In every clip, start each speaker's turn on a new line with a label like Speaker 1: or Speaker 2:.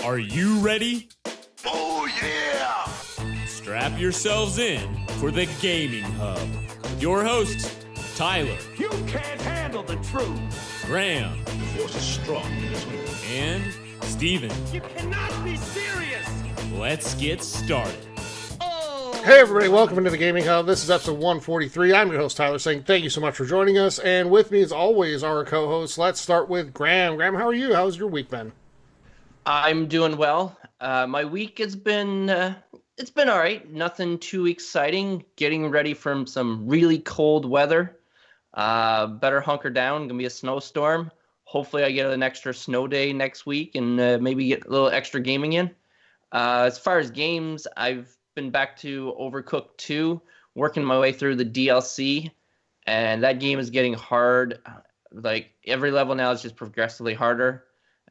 Speaker 1: Are you ready?
Speaker 2: Oh, yeah!
Speaker 1: Strap yourselves in for the Gaming Hub. With your hosts, Tyler.
Speaker 2: You can't handle the truth!
Speaker 1: Graham.
Speaker 2: The force is strong in this one.
Speaker 1: And Steven.
Speaker 2: You cannot be serious!
Speaker 1: Let's get started.
Speaker 3: Hey everybody, welcome into the Gaming Hub. This is episode 143. I'm your host Tyler, saying thank you so much for joining us. And with me as always, our co-host. Let's start with Graham. Graham, how are you? How's your week been?
Speaker 4: I'm doing well. My week has been, it's been all right. Nothing too exciting. Getting ready from some really cold weather. Better hunker down. Gonna be a snowstorm. Hopefully I get an extra snow day next week and maybe get a little extra gaming in. As far as games, I've been back to Overcooked 2, working my way through the DLC, and that game is getting hard. Like, every level now is just progressively harder.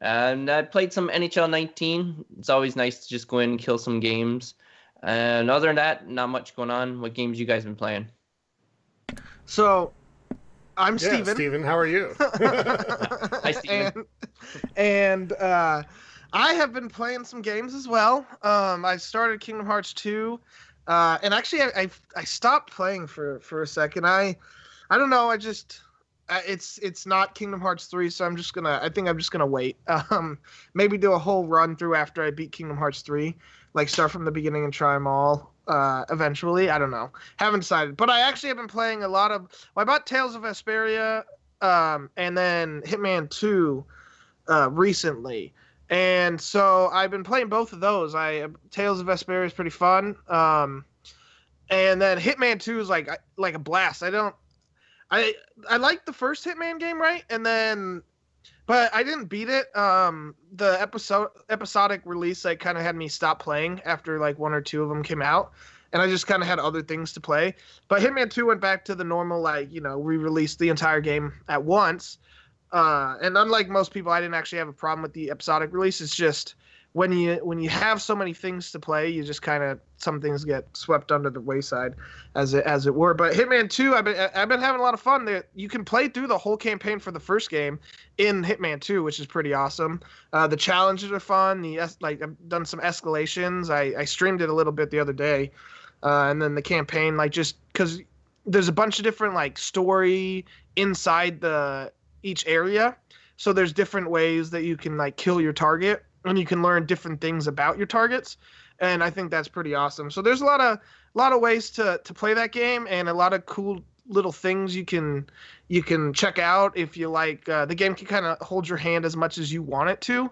Speaker 4: And I played some NHL 19. It's always nice to just go in and kill some games. And other than that, not much going on. What games you guys been playing?
Speaker 5: So, I'm Steven.
Speaker 3: Steven, how are you?
Speaker 4: Hi, Steven.
Speaker 5: and I have been playing some games as well. I started Kingdom Hearts 2. And actually, I stopped playing for a second. I don't know. It's not Kingdom Hearts 3, so I think I'm just gonna wait. Maybe do a whole run through after I beat Kingdom Hearts 3, like start from the beginning and try them all. Eventually, I don't know. Haven't decided. But I actually have been playing a lot of. Well, I bought Tales of Vesperia, and then Hitman 2, recently. And so I've been playing both of those. Tales of Vesperia is pretty fun. And then Hitman 2 is like a blast. I liked the first Hitman game, right? But I didn't beat it. The episodic release kind of had me stop playing after like one or two of them came out, and I just kind of had other things to play. But Hitman 2 went back to the normal, re-released the entire game at once. And unlike most people, I didn't actually have a problem with the episodic release. It's just when you have so many things to play, you just kind of, some things get swept under the wayside, as it were. But Hitman 2, I've been having a lot of fun. You can play through the whole campaign for the first game in Hitman 2, which is pretty awesome. The challenges are fun. I've done some escalations. I streamed it a little bit the other day, and then the campaign, just because there's a bunch of different story inside each area, so there's different ways that you can kill your target, and you can learn different things about your targets, and I think that's pretty awesome. So there's a lot of ways to play that game, and a lot of cool little things you can check out if you like. The game can kind of hold your hand as much as you want it to,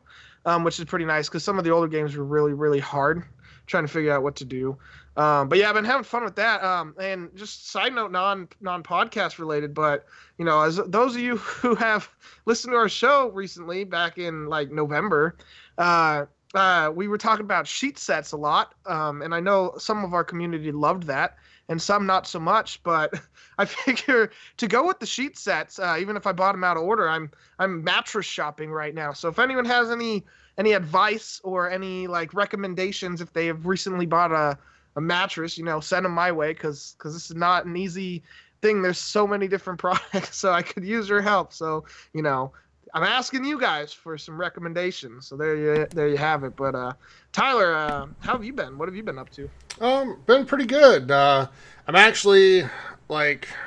Speaker 5: which is pretty nice, because some of the older games were really, really hard trying to figure out what to do. But yeah, I've been having fun with that. And just side note, non-podcast related, but as those of you who have listened to our show recently, back in November, we were talking about sheet sets a lot. And I know some of our community loved that, and some not so much. But I figure to go with the sheet sets, even if I bought them out of order, I'm mattress shopping right now. So if anyone has any advice or any recommendations, if they have recently bought a mattress, send them my way, because this is not an easy thing. There's so many different products, so I could use your help. So I'm asking you guys for some recommendations. So there you have it. But Tyler, how have you been? What have you been up to?
Speaker 3: Been pretty good. I'm actually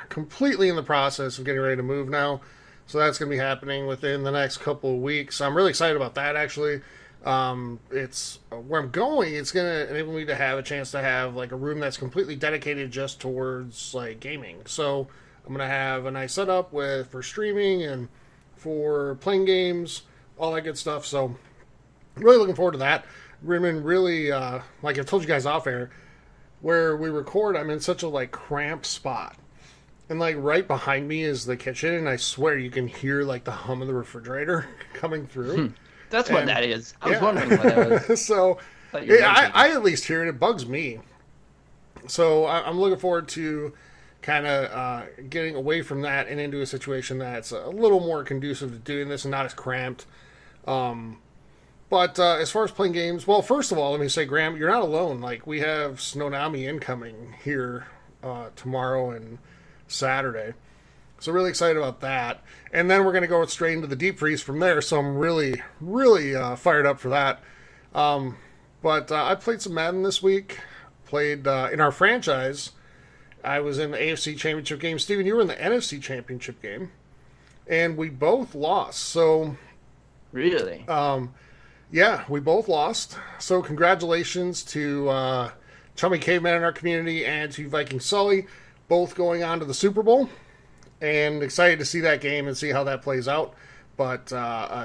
Speaker 3: completely in the process of getting ready to move now, so that's going to be happening within the next couple of weeks. I'm really excited about that, actually. It's where I'm going. It's going to enable me to have a chance to have a room that's completely dedicated just towards gaming. So I'm going to have a nice setup for streaming and for playing games, all that good stuff. So really looking forward to that. We've been really, like I've told you guys off air, where we record, I'm in such a cramped spot. And right behind me is the kitchen, and I swear you can hear the hum of the refrigerator coming through.
Speaker 4: That's what that is. I was wondering what that was.
Speaker 3: So, I at least hear it. It bugs me. So, I'm looking forward to kind of getting away from that and into a situation that's a little more conducive to doing this and not as cramped. But as far as playing games, well, first of all, let me say, Graham, you're not alone. We have Snownomi incoming here tomorrow and Saturday. So really excited about that. And then we're going to go straight into the deep freeze from there. So I'm really, really fired up for that. But I played some Madden this week. Played in our franchise. I was in the AFC Championship game. Steven, you were in the NFC Championship game. And we both lost. So,
Speaker 4: Really?
Speaker 3: yeah, we both lost. So congratulations to Chummy Caveman in our community and to Viking Sully, both going on to the Super Bowl. And excited to see that game and see how that plays out. But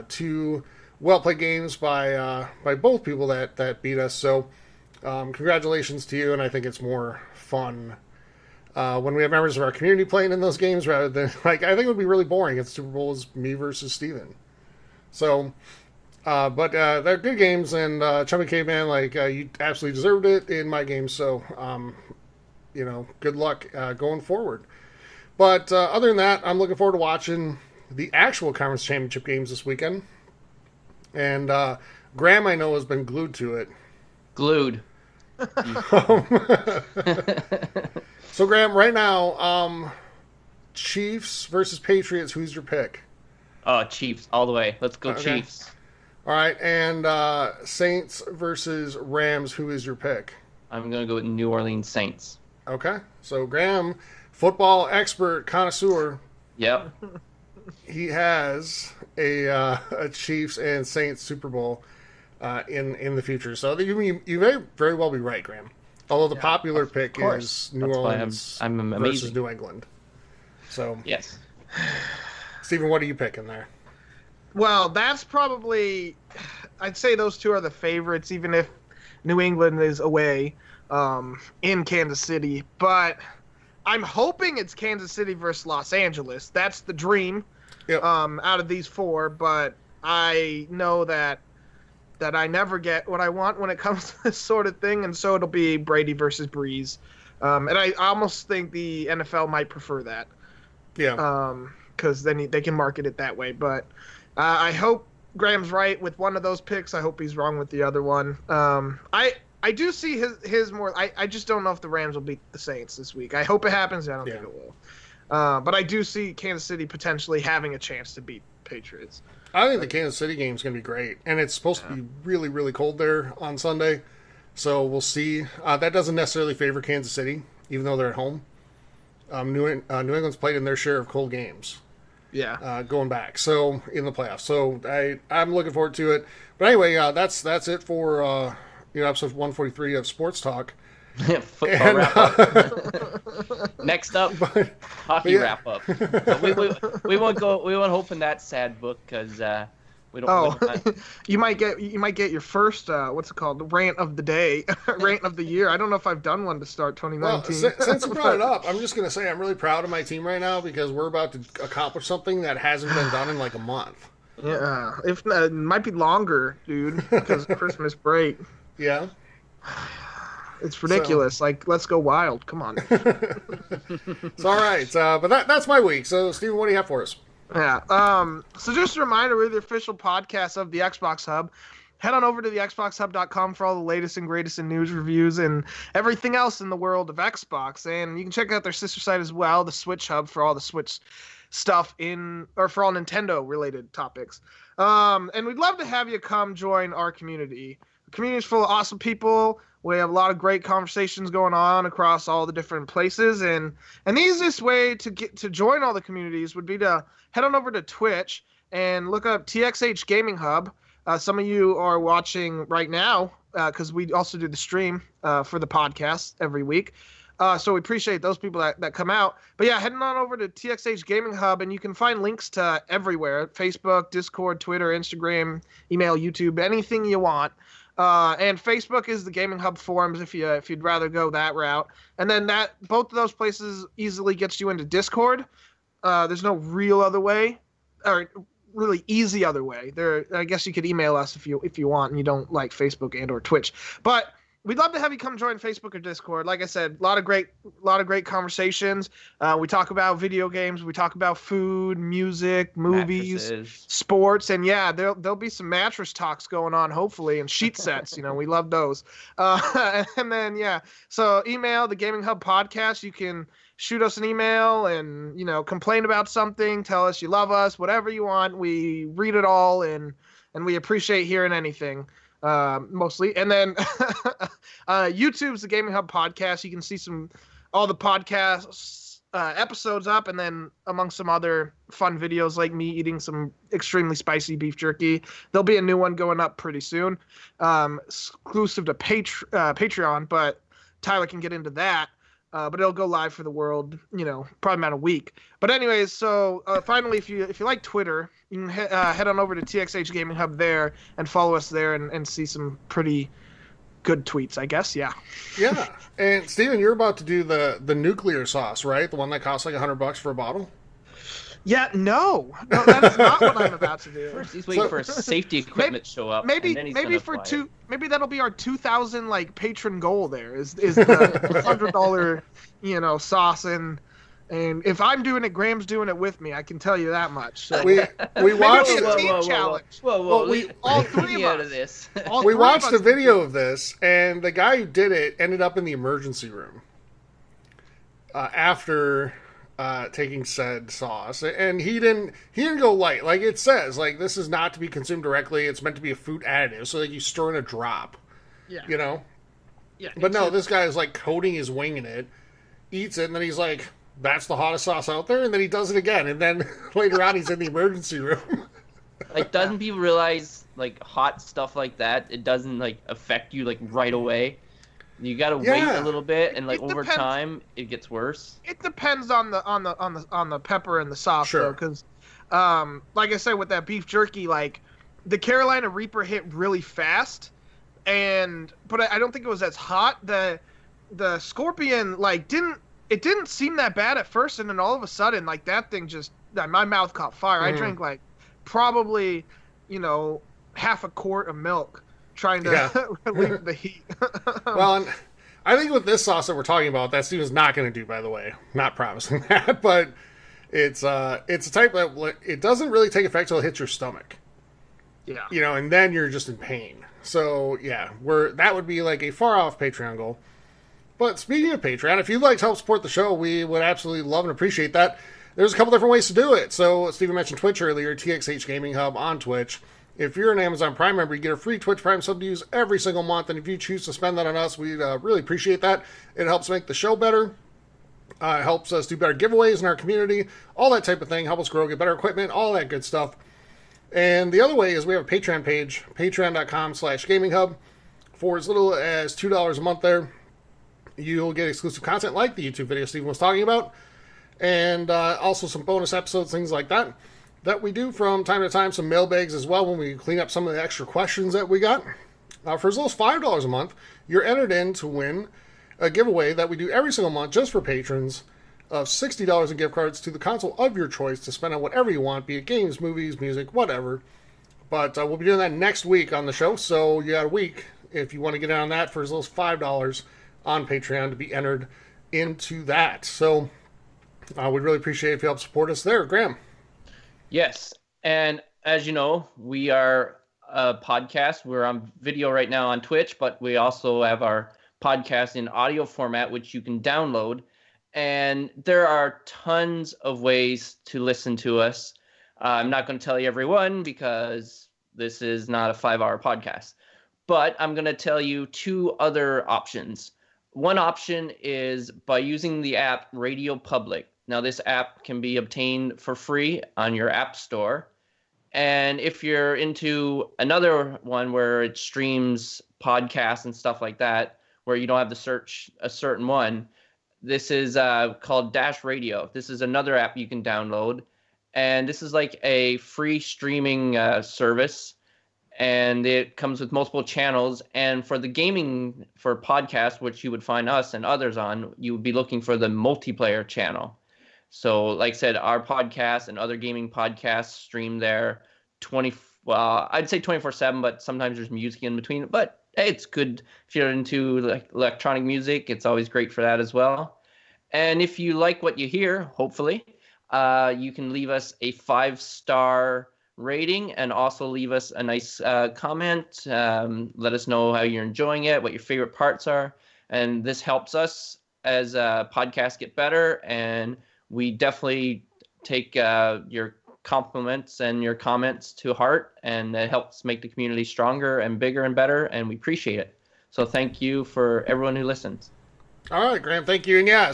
Speaker 3: two well-played games by both people that beat us. So congratulations to you, and I think it's more fun when we have members of our community playing in those games rather than, I think it would be really boring if the Super Bowl was me versus Steven. So, but they're good games, and Chummy Caveman, you absolutely deserved it in my game, so, good luck going forward. But other than that, I'm looking forward to watching the actual conference championship games this weekend. And Graham, I know, has been glued to it.
Speaker 4: Glued.
Speaker 3: So, Graham, right now, Chiefs versus Patriots, who's your pick?
Speaker 4: Oh, Chiefs, all the way. Let's go
Speaker 3: Okay.
Speaker 4: Chiefs.
Speaker 3: All right, and Saints versus Rams, who is your pick?
Speaker 4: I'm going to go with New Orleans Saints.
Speaker 3: Okay, so Graham, football expert, connoisseur,
Speaker 4: Yep.
Speaker 3: he has a Chiefs and Saints Super Bowl in the future. So you may very well be right, Graham. Although the popular pick
Speaker 4: course.
Speaker 3: is New
Speaker 4: That's why
Speaker 3: Orleans
Speaker 4: I'm
Speaker 3: versus
Speaker 4: amazing.
Speaker 3: New England. So,
Speaker 4: Yes.
Speaker 3: Stephen, what are you picking there?
Speaker 5: Well, that's probably, I'd say those two are the favorites, even if New England is away in Kansas City. But I'm hoping it's Kansas City versus Los Angeles. That's the dream out of these four. But I know that I never get what I want when it comes to this sort of thing, and so it'll be Brady versus Breeze. And I almost think the NFL might prefer that.
Speaker 3: Yeah.
Speaker 5: Because then they can market it that way. But I hope Graham's right with one of those picks. I hope he's wrong with the other one. I do see his more. I just don't know if the Rams will beat the Saints this week. I hope it happens. I don't think it will. But I do see Kansas City potentially having a chance to beat Patriots.
Speaker 3: I think the Kansas City game is going to be great. And it's supposed to be really, really cold there on Sunday. So we'll see. That doesn't necessarily favor Kansas City, even though they're at home. New England's played in their share of cold games.
Speaker 5: Yeah.
Speaker 3: Going back. So in the playoffs. So I'm looking forward to it. But anyway, that's it for episode 143 of Sports Talk.
Speaker 4: Football wrap up. Next up, hockey wrap up. But we won't open that sad book because we don't.
Speaker 5: Oh, you might get your first what's it called, rant of the day, rant of the year. I don't know if I've done one to start 2019.
Speaker 3: Well, since you brought it up, I'm just gonna say I'm really proud of my team right now because we're about to accomplish something that hasn't been done in like a month.
Speaker 5: Yeah, if it might be longer, dude, because Christmas break.
Speaker 3: Yeah.
Speaker 5: It's ridiculous. Let's go wild. Come on.
Speaker 3: It's all right. But that's my week. So, Steven, what do you have for us?
Speaker 5: Yeah. So just a reminder, we're the official podcast of the Xbox Hub. Head on over to the xboxhub.com for all the latest and greatest in news, reviews, and everything else in the world of Xbox. And you can check out their sister site as well, the Switch Hub, for all the Switch stuff for all Nintendo-related topics. And we'd love to have you come join our community. The community is full of awesome people. We have a lot of great conversations going on across all the different places, and the easiest way to get to join all the communities would be to head on over to Twitch and look up TXH Gaming Hub. Some of you are watching right now because we also do the stream for the podcast every week. So we appreciate those people that come out. But yeah, heading on over to TXH Gaming Hub, and you can find links to everywhere: Facebook, Discord, Twitter, Instagram, email, YouTube, anything you want. And Facebook is the Gaming Hub forums if you'd rather go that route. And then both of those places easily gets you into Discord. There's no real other way, or really easy other way. I guess you could email us if you want and you don't like Facebook and or Twitch. But we'd love to have you come join Facebook or Discord. Like I said, a lot of great conversations. We talk about video games. We talk about food, music, movies, sports, and yeah, there'll be some mattress talks going on, hopefully, and sheet sets. We love those. And then yeah, so email the Gaming Hub podcast. You can shoot us an email and complain about something. Tell us you love us, whatever you want. We read it all and we appreciate hearing anything. mostly. And then YouTube's the Gaming Hub podcast. You can see all the podcasts episodes up, and then among some other fun videos like me eating some extremely spicy beef jerky. There'll be a new one going up pretty soon, exclusive to Patreon, but Tyler can get into that. But it'll go live for the world, probably about a week. But anyways, so finally, if you like Twitter, you can head on over to TXH Gaming Hub there and follow us there and see some pretty good tweets, I guess. Yeah.
Speaker 3: Yeah. And Steven, you're about to do the nuclear sauce, right? The one that costs like $100 for a bottle?
Speaker 5: Yeah, no, that is not what I'm about to do.
Speaker 4: First, he's waiting for safety equipment to show up.
Speaker 5: Maybe that'll be our 2,000 patron goal. There is the $100 sauce, and if I'm doing it, Graham's doing it with me. I can tell you that much. So.
Speaker 3: We watched
Speaker 5: a team challenge.
Speaker 4: Whoa!
Speaker 5: All three
Speaker 4: out
Speaker 5: of
Speaker 4: of this.
Speaker 3: We watched a video of this, and the guy who did it ended up in the emergency room after taking said sauce, and he didn't go light. Like it says, this is not to be consumed directly. It's meant to be a food additive, so that you stir in a drop. Yeah.
Speaker 5: Yeah.
Speaker 3: But no, this guy is coating his wing in it, eats it, and then he's like, "That's the hottest sauce out there," and then he does it again, and then later on he's in the emergency room.
Speaker 4: Doesn't people realize hot stuff like that? It doesn't affect you right away. You gotta wait a little bit, and over time it gets worse.
Speaker 5: It depends on the pepper and the sauce,
Speaker 3: sure.
Speaker 5: Though, because, like I said, with that beef jerky, the Carolina Reaper hit really fast, but I don't think it was as hot. The Scorpion didn't seem that bad at first, and then all of a sudden that thing just my mouth caught fire. I drank probably half a quart of milk trying to relieve the heat.
Speaker 3: Well, and I think with this sauce that we're talking about, that Steven's not going to do, by the way. Not promising that, but it's a type that it doesn't really take effect until it hits your stomach. Yeah. And then you're just in pain. So, yeah, that would be a far-off Patreon goal. But speaking of Patreon, if you'd like to help support the show, we would absolutely love and appreciate that. There's a couple different ways to do it. So, Steven mentioned Twitch earlier, TXH Gaming Hub on Twitch. If you're an Amazon Prime member, you get a free Twitch Prime sub to use every single month, and if you choose to spend that on us, we'd really appreciate that. It helps make the show better. It helps us do better giveaways in our community, all that type of thing. Help us grow, get better equipment, all that good stuff. And the other way is we have a Patreon page, patreon.com/gaminghub. For as little as $2 a month there, you'll get exclusive content like the YouTube video Steven was talking about, and also some bonus episodes, things like that we do from time to time, some mailbags as well when we clean up some of the extra questions that we got. For as little as $5 a month, you're entered in to win a giveaway that we do every single month just for patrons of $60 in gift cards to the console of your choice to spend on whatever you want, be it games, movies, music, whatever. But we'll be doing that next week on the show, so you got a week if you want to get in on that for as little as $5 on Patreon to be entered into that. So we'd really appreciate it if you help support us there. Graham?
Speaker 4: Yes, and as you know, we are a podcast. We're on video right now on Twitch, but we also have our podcast in audio format, which you can download. And there are tons of ways to listen to us. I'm not going to tell you every one because this is not a 5-hour podcast. But I'm going to tell you 2 other options. One option is by using the app Radio Public. Now, this app can be obtained for free on your app store. And if you're into another one where it streams podcasts and stuff like that, where you don't have to search a certain one, this is called Dash Radio. This is another app you can download. And this is a free streaming service. And it comes with multiple channels. And for the gaming, for podcasts, which you would find us and others on, you would be looking for the multiplayer channel. So, like I said, our podcast and other gaming podcasts stream there I'd say 24/7, but sometimes there's music in between. But hey, it's good if you're into electronic music. It's always great for that as well. And if you like what you hear, hopefully, you can leave us a 5-star rating and also leave us a nice comment. Let us know how you're enjoying it, what your favorite parts are. And this helps us as podcasts get better, and we definitely take your compliments and your comments to heart, and it helps make the community stronger and bigger and better, and we appreciate it. So thank you for everyone who listens.
Speaker 3: All right, Graham, thank you. And yeah,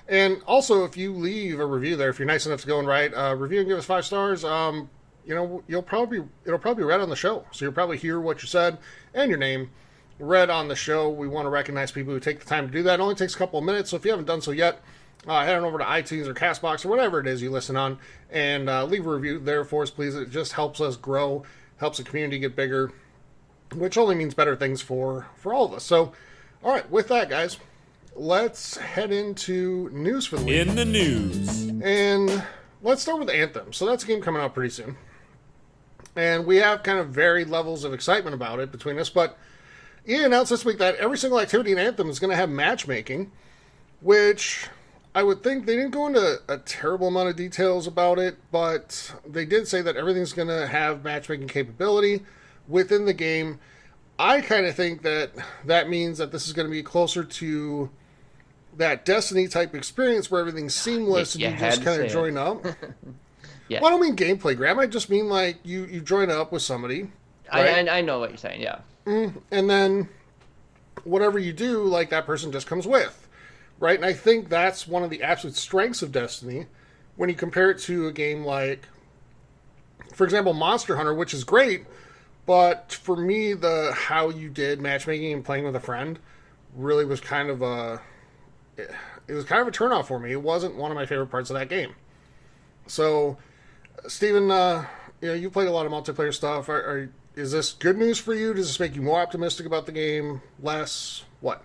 Speaker 3: and also if you leave a review there, if you're nice enough to go and write a review and give us 5 stars, it'll probably be read on the show. So you'll probably hear what you said and your name read on the show. We want to recognize people who take the time to do that. It only takes a couple of minutes, so if you haven't done so yet, head on over to iTunes or CastBox or whatever it is you listen on, and leave a review there for us, please. It just helps us grow, helps the community get bigger, which only means better things for all of us. So, all right, with that, guys, let's head into news for the week.
Speaker 1: In the news.
Speaker 3: And let's start with Anthem. So that's a game coming out pretty soon. And we have kind of varied levels of excitement about it between us, but EA announced this week that every single activity in Anthem is going to have matchmaking, which I would think they didn't go into a terrible amount of details about it, but they did say that everything's going to have matchmaking capability within the game. I kind of think that means that this is going to be closer to that Destiny type experience where everything's seamless and you just kind of join up.
Speaker 4: Yeah.
Speaker 3: Well, I don't mean gameplay, Graham. I just mean like you join up with somebody. Right?
Speaker 4: I know what you're saying, yeah.
Speaker 3: And then whatever you do, like that person just comes with. Right? And I think that's one of the absolute strengths of Destiny when you compare it to a game like, for example, Monster Hunter, which is great, but for me, how you did matchmaking and playing with a friend really was kind of a turnoff for me. It wasn't one of my favorite parts of that game. So, Steven, you played a lot of multiplayer stuff. Is this good news for you? Does this make you more optimistic about the game? Less? What?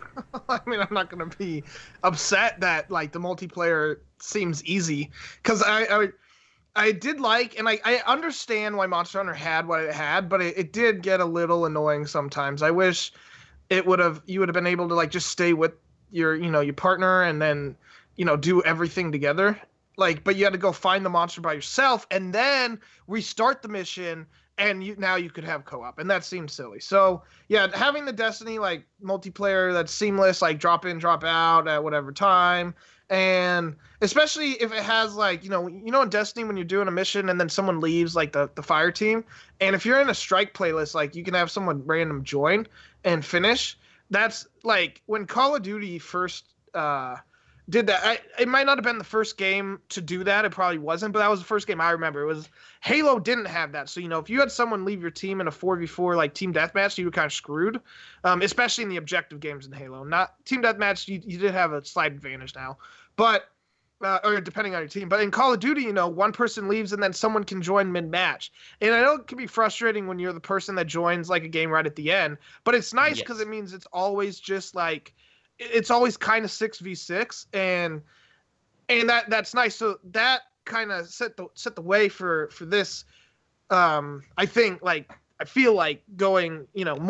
Speaker 5: I mean, I'm not going to be upset that like the multiplayer seems easy, because I did like, and I understand why Monster Hunter had what it had, but it did get a little annoying sometimes. I wish you would have been able to like just stay with your partner and then do everything together. Like, but you had to go find the monster by yourself and then restart the mission, and now you could have co-op, and that seemed silly. So yeah, having the Destiny like multiplayer that's seamless, like drop in, drop out at whatever time, and especially if it has like in Destiny when you're doing a mission and then someone leaves, like the fire team, and if you're in a strike playlist, like you can have someone random join and finish. That's like when Call of Duty first did that. It might not have been the first game to do that. It probably wasn't, but that was the first game I remember. It was Halo didn't have that. So, if you had someone leave your team in a 4v4 like team deathmatch, you were kind of screwed, especially in the objective games in Halo. Not team deathmatch, you did have a slight advantage now, but or depending on your team. But in Call of Duty, one person leaves and then someone can join mid-match. And I know it can be frustrating when you're the person that joins like a game right at the end, but it's nice because it means it's always just like, it's always kind of 6v6, and that's nice. So that kind of set the way for this. I think I feel like going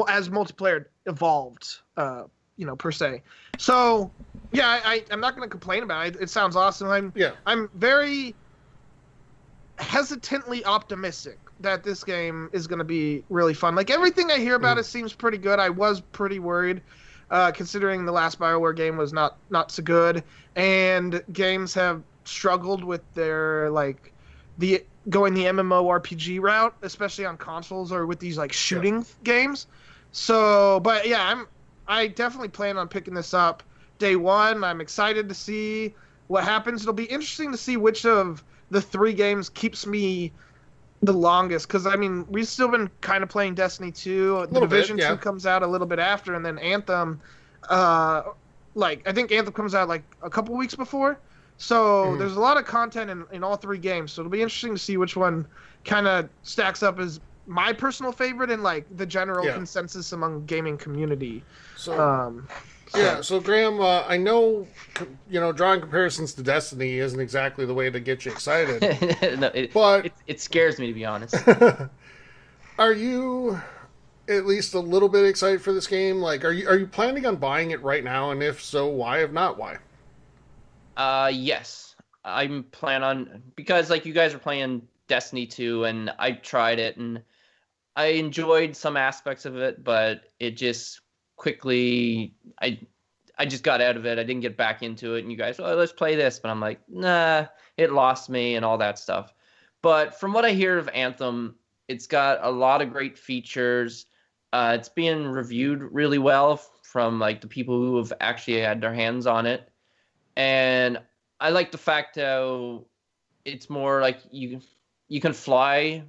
Speaker 5: as multiplayer evolved, per se. So yeah, I'm not going to complain about it. It sounds awesome. I'm very hesitantly optimistic that this game is going to be really fun. Like everything I hear about it seems pretty good. I was pretty worried. Considering the last BioWare game was not so good, and games have struggled with their going the MMORPG route, especially on consoles or with these like shooting games. So, but yeah, I definitely plan on picking this up day one. I'm excited to see what happens. It'll be interesting to see which of the 3 games keeps me the longest, because I mean we've still been kind of playing Destiny 2. The Division 2 comes out a little bit after, and then Anthem I think Anthem comes out like a couple weeks before, so there's a lot of content in all 3 games, so it'll be interesting to see which one kind of stacks up as my personal favorite and like the general consensus among gaming community. So
Speaker 3: Graham, I know, drawing comparisons to Destiny isn't exactly the way to get you excited.
Speaker 4: No,
Speaker 3: but
Speaker 4: it scares me, to be honest.
Speaker 3: Are you at least a little bit excited for this game? Like, are you planning on buying it right now? And if so, why? If not, why?
Speaker 4: Yes, I'm planning on, because like you guys are playing Destiny 2, and I tried it, and I enjoyed some aspects of it, but it just quickly I just got out of it. I didn't get back into it, and you guys, let's play this, but I'm like, nah, it lost me and all that stuff. But from what I hear of Anthem, it's got a lot of great features. It's being reviewed really well from like the people who have actually had their hands on it. And I like the fact how it's more like you can fly,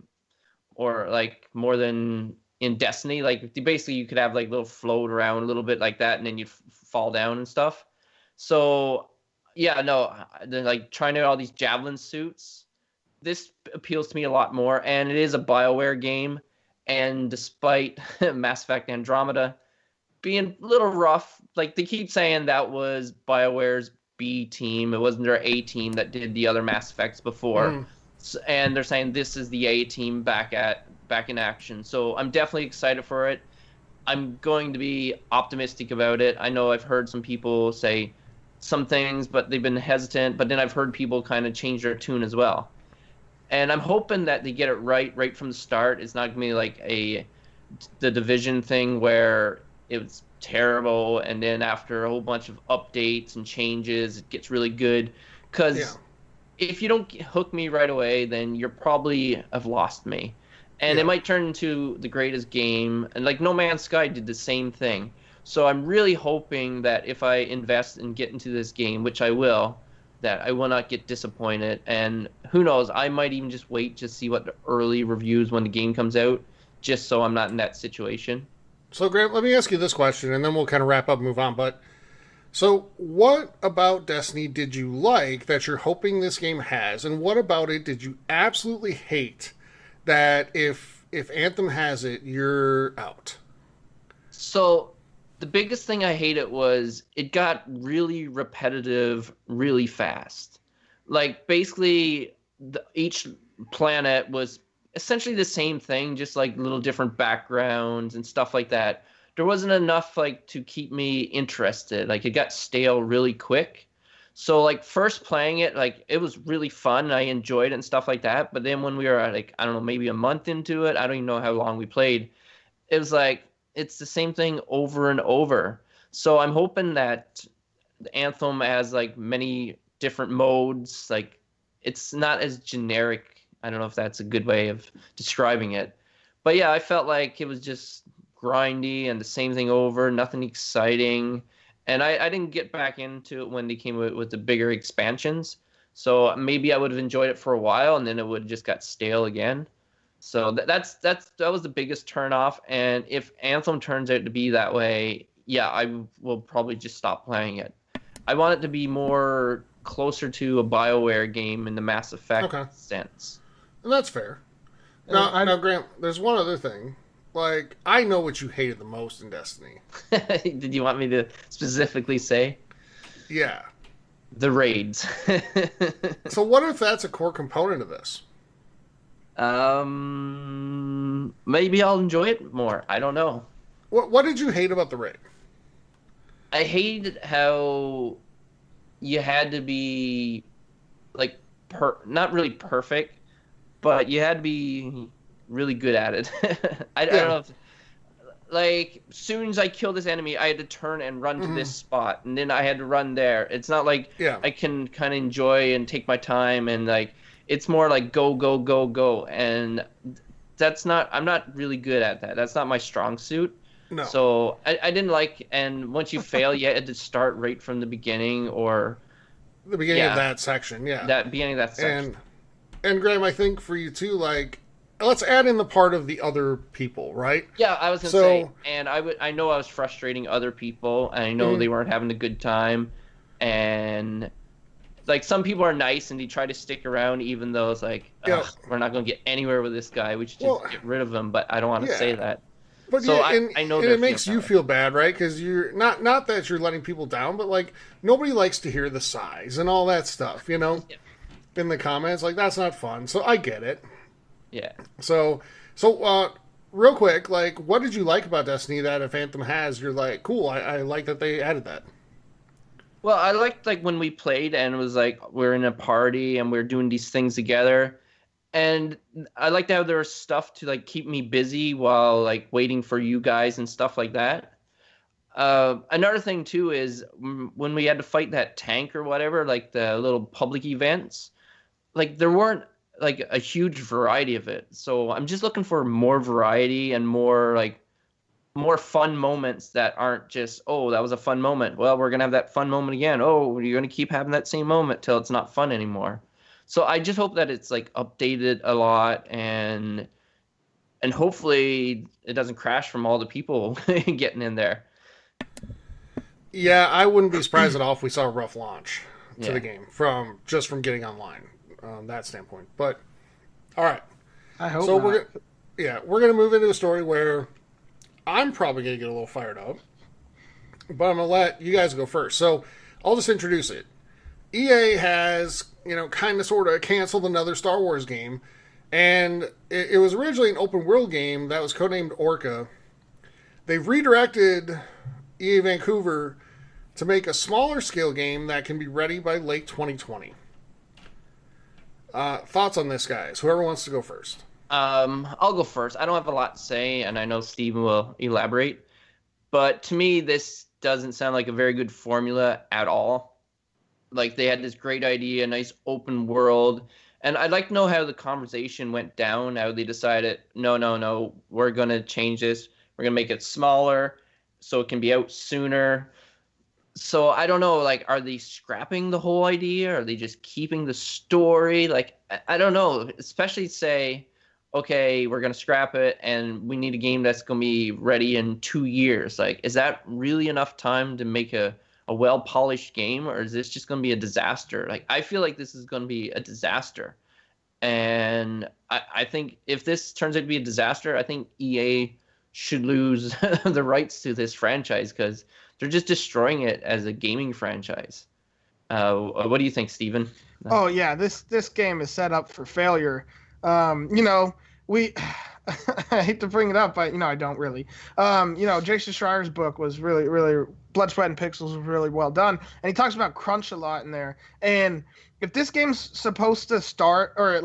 Speaker 4: or like more than in Destiny. Like basically you could have like little float around a little bit like that, and then you'd fall down and stuff. So yeah, no, they're like trying out all these javelin suits. This appeals to me a lot more, and it is a BioWare game. And despite Mass Effect Andromeda being a little rough, like they keep saying that was BioWare's B team. It wasn't their A team that did the other Mass Effects before. So, and they're saying this is the A team back in action. So I'm definitely excited for it. I'm going to be optimistic about it. I know I've heard some people say some things, but they've been hesitant. But then I've heard people kind of change their tune as well. And I'm hoping that they get it right from the start. It's not going to be like the Division thing where it was terrible, and then after a whole bunch of updates and changes, it gets really good. Because if you don't hook me right away, then you're probably have lost me. And it might turn into the greatest game. And like No Man's Sky did the same thing. So I'm really hoping that if I invest and get into this game, which I will, that I will not get disappointed. And who knows, I might even just wait to see what the early reviews when the game comes out, just so I'm not in that situation.
Speaker 3: So, Grant, let me ask you this question, and then we'll kind of wrap up and move on. But so what about Destiny did you like that you're hoping this game has? And what about it did you absolutely hate that if Anthem has it, you're out?
Speaker 4: So the biggest thing I hated was it got really repetitive really fast. Like, basically, each planet was essentially the same thing, just like little different backgrounds and stuff like that. There wasn't enough like to keep me interested. Like, it got stale really quick. So like first playing it, like it was really fun and I enjoyed it and stuff like that. But then when we were like, I don't know, maybe a month into it, I don't even know how long we played, it was like it's the same thing over and over. So I'm hoping that Anthem has like many different modes. Like, it's not as generic. I don't know if that's a good way of describing it. But yeah, I felt like it was just grindy and the same thing over, nothing exciting. And I didn't get back into it when they came with the bigger expansions. So maybe I would have enjoyed it for a while, and then it would have just got stale again. So that was the biggest turnoff. And if Anthem turns out to be that way, yeah, I will probably just stop playing it. I want it to be more closer to a BioWare game in the Mass Effect sense.
Speaker 3: And that's fair. Now, Grant, there's one other thing. Like, I know what you hated the most in Destiny.
Speaker 4: Did you want me to specifically say?
Speaker 3: Yeah.
Speaker 4: The raids.
Speaker 3: So what if that's a core component of this?
Speaker 4: Maybe I'll enjoy it more. I don't know.
Speaker 3: What did you hate about the raid?
Speaker 4: I hated how you had to be, like, not really perfect, but you had to be really good at it. I don't know if, like, as soon as I kill this enemy, I had to turn and run to this spot, and then I had to run there. It's not like I can kind of enjoy and take my time, and like it's more like go, go, go, go, and I'm not really good at that. That's not my strong suit. No. So I didn't like, and once you fail, you had to start right from the beginning, or
Speaker 3: the beginning of that section,
Speaker 4: that beginning of that section.
Speaker 3: And Graham, I think for you too, like, let's add in the part of the other people, right?
Speaker 4: Yeah, I was gonna say, and I know I was frustrating other people, and I know they weren't having a good time, and like some people are nice and they try to stick around, even though it's like, we're not gonna get anywhere with this guy. We should just get rid of him. But I don't want to say that.
Speaker 3: But so I know it makes you feel bad, right? Because you're not that you're letting people down, but like nobody likes to hear the sighs and all that stuff, you know, in the comments. Like, that's not fun. So I get it.
Speaker 4: Yeah.
Speaker 3: So real quick, like, what did you like about Destiny that if Anthem has, you're like, cool, I like that they added that?
Speaker 4: Well, I liked, like, when we played and it was like we're in a party and we're doing these things together. And I liked how there was stuff to, like, keep me busy while, like, waiting for you guys and stuff like that. Another thing, too, is when we had to fight that tank or whatever, like the little public events, like, there weren't like a huge variety of it. So I'm just looking for more variety and more fun moments that aren't just, oh, that was a fun moment. Well, we're going to have that fun moment again. Oh, you're going to keep having that same moment till it's not fun anymore. So I just hope that it's like updated a lot and hopefully it doesn't crash from all the people getting in there.
Speaker 3: Yeah, I wouldn't be surprised at all if we saw a rough launch to
Speaker 4: Yeah.
Speaker 3: the game from getting online, that standpoint. But all right,
Speaker 5: I hope
Speaker 3: so
Speaker 5: not.
Speaker 3: we're gonna move into a story where I'm probably gonna get a little fired up, but I'm gonna let you guys go first. So I'll just introduce it. EA has, kind of sort of canceled another Star Wars game, and it was originally an open world game that was codenamed Orca. They've redirected EA Vancouver to make a smaller scale game that can be ready by late 2020. Thoughts on this, guys? Whoever wants to go first.
Speaker 4: I'll go first. I don't have a lot to say, and I know Steven will elaborate. But to me, this doesn't sound like a very good formula at all. Like, they had this great idea, nice open world. And I'd like to know how the conversation went down, how they decided, no, we're going to change this. We're going to make it smaller so it can be out sooner. So I don't know, like, are they scrapping the whole idea? Are they just keeping the story? Like, I don't know, especially say, okay, we're going to scrap it and we need a game that's going to be ready in 2 years. Like, is that really enough time to make a well-polished game, or is this just going to be a disaster? Like, I feel like this is going to be a disaster. And I think if this turns out to be a disaster, I think EA should lose the rights to this franchise because they're just destroying it as a gaming franchise. What do you think, Steven?
Speaker 5: Oh yeah, this game is set up for failure. We I hate to bring it up, but I don't really. Jason Schreier's book was really Blood, Sweat, and Pixels was really well done, and he talks about crunch a lot in there. And if this game's supposed to start or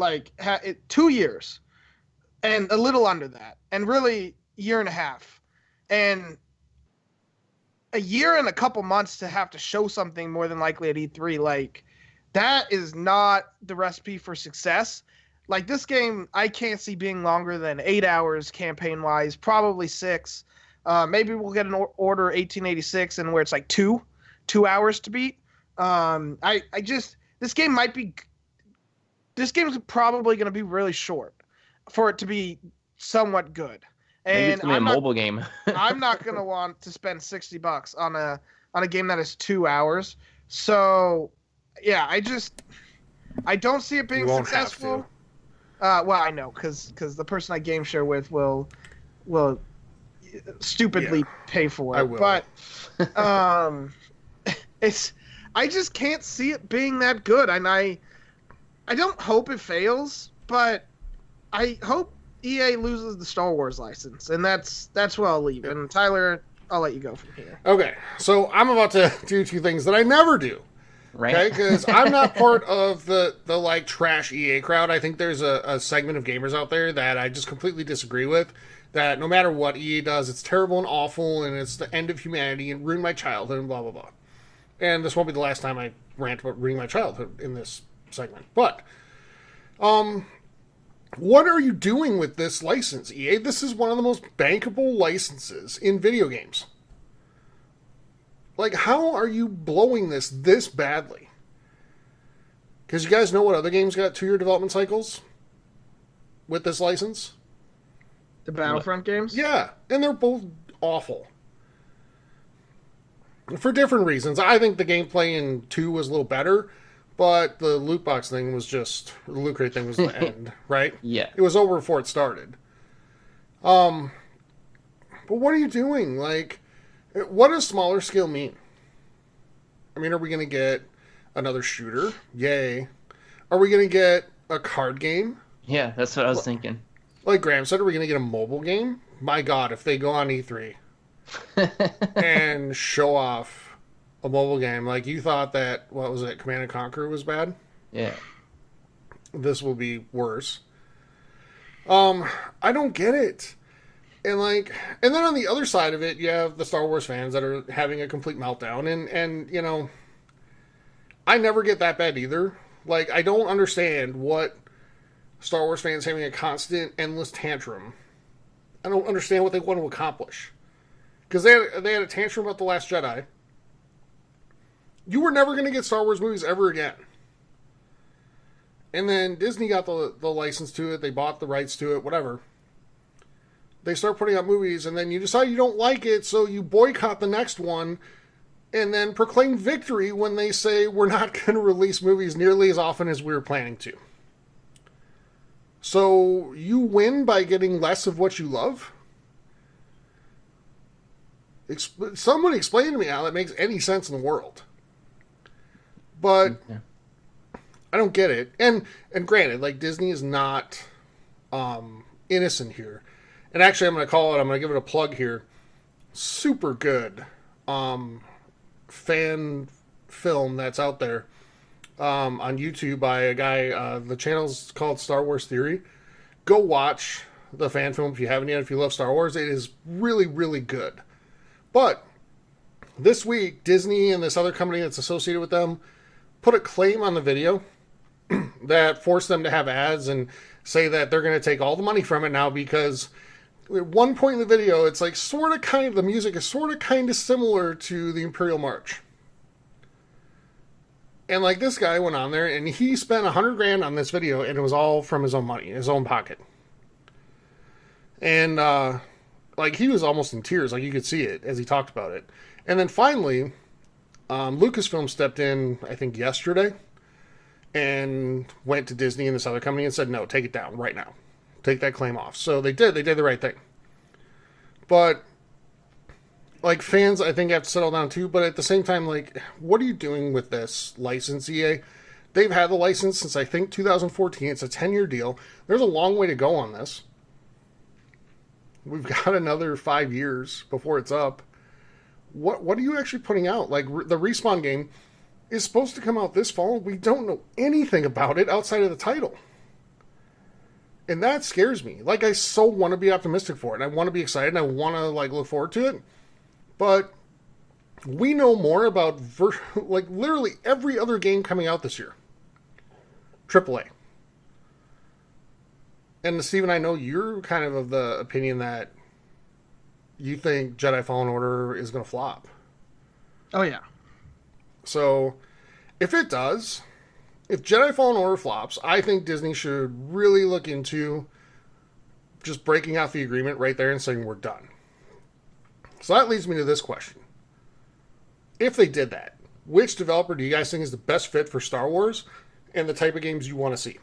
Speaker 5: 2 years, and a little under that, and really year and a half, and a year and a couple months to have to show something more than likely at E3, like that is not the recipe for success. Like, this game, I can't see being longer than 8 hours campaign-wise, probably 6. Maybe we'll get an Order 1886 and where it's like 2 hours to beat. This game is probably going to be really short for it to be somewhat good. And
Speaker 4: maybe it's going to be a mobile game.
Speaker 5: I'm not going to want to spend $60 on a game that is 2 hours. So, yeah, I don't see it being successful. Well, I know, because the person I game share with will stupidly pay for it.
Speaker 3: I will.
Speaker 5: But I just can't see it being that good, and I don't hope it fails, but I hope EA loses the Star Wars license, and that's where I'll leave. And Tyler, I'll let you go from here.
Speaker 3: Okay, so I'm about to do two things that I never do.
Speaker 4: Right?
Speaker 3: Okay, because I'm not part of the like trash EA crowd. I think there's a segment of gamers out there that I just completely disagree with. That no matter what EA does, it's terrible and awful, and it's the end of humanity and ruined my childhood and blah blah blah. And this won't be the last time I rant about ruining my childhood in this segment. But, what are you doing with this license, EA? This is one of the most bankable licenses in video games. Like, how are you blowing this badly? Because you guys know what other games got 2-year development cycles with this license?
Speaker 5: The Battlefront games?
Speaker 3: Yeah, and they're both awful. For different reasons. I think the gameplay in 2 was a little better, but the loot box thing was just... The loot crate thing was the end, right?
Speaker 4: Yeah.
Speaker 3: It was over before it started. But what are you doing? Like... What does smaller scale mean? I mean, are we going to get another shooter? Yay. Are we going to get a card game?
Speaker 4: Yeah, that's what I was thinking.
Speaker 3: Like Graham said, are we going to get a mobile game? My God, if they go on E3 and show off a mobile game, like you thought that, what was it, Command & Conquer was bad?
Speaker 4: Yeah.
Speaker 3: This will be worse. I don't get it. And then on the other side of it, you have the Star Wars fans that are having a complete meltdown. And I never get that bad either. Like, I don't understand what Star Wars fans having a constant, endless tantrum. I don't understand what they want to accomplish. Because they had a tantrum about The Last Jedi. You were never going to get Star Wars movies ever again. And then Disney got the license to it. They bought the rights to it, whatever. They start putting out movies, and then you decide you don't like it, so you boycott the next one, and then proclaim victory when they say we're not going to release movies nearly as often as we were planning to. So you win by getting less of what you love? Someone explain to me how that makes any sense in the world. But I don't get it. And granted, like, Disney is not innocent here. And actually, I'm going to give it a plug here. Super good fan film that's out there on YouTube by a guy. The channel's called Star Wars Theory. Go watch the fan film if you haven't yet. If you love Star Wars, it is really, really good. But this week, Disney and this other company that's associated with them put a claim on the video that forced them to have ads and say that they're going to take all the money from it now because at one point in the video, it's like the music is sort of kind of similar to the Imperial March. And like this guy went on there and he spent $100,000 on this video and it was all from his own money, his own pocket. And like he was almost in tears, like you could see it as he talked about it. And then finally, Lucasfilm stepped in, I think yesterday, and went to Disney and this other company and said, no, take it down right now. Take that claim off. So they did the right thing. But like fans, I think have to settle down too. But at the same time, like, what are you doing with this license, EA? They've had the license since I think 2014. It's a 10-year deal. There's a long way to go on this. We've got another 5 years before it's up. What are you actually putting out? Like the Respawn game is supposed to come out this fall. We don't know anything about it outside of the title. And that scares me. Like, I so want to be optimistic for it. I want to be excited and I want to like look forward to it. But we know more about like literally every other game coming out this year. AAA. And Steven, I know you're kind of the opinion that you think Jedi Fallen Order is going to flop.
Speaker 5: Oh, yeah.
Speaker 3: So, if it does, if Jedi Fallen Order flops, I think Disney should really look into just breaking out the agreement right there and saying we're done. So that leads me to this question. If they did that, which developer do you guys think is the best fit for Star Wars and the type of games you want to see?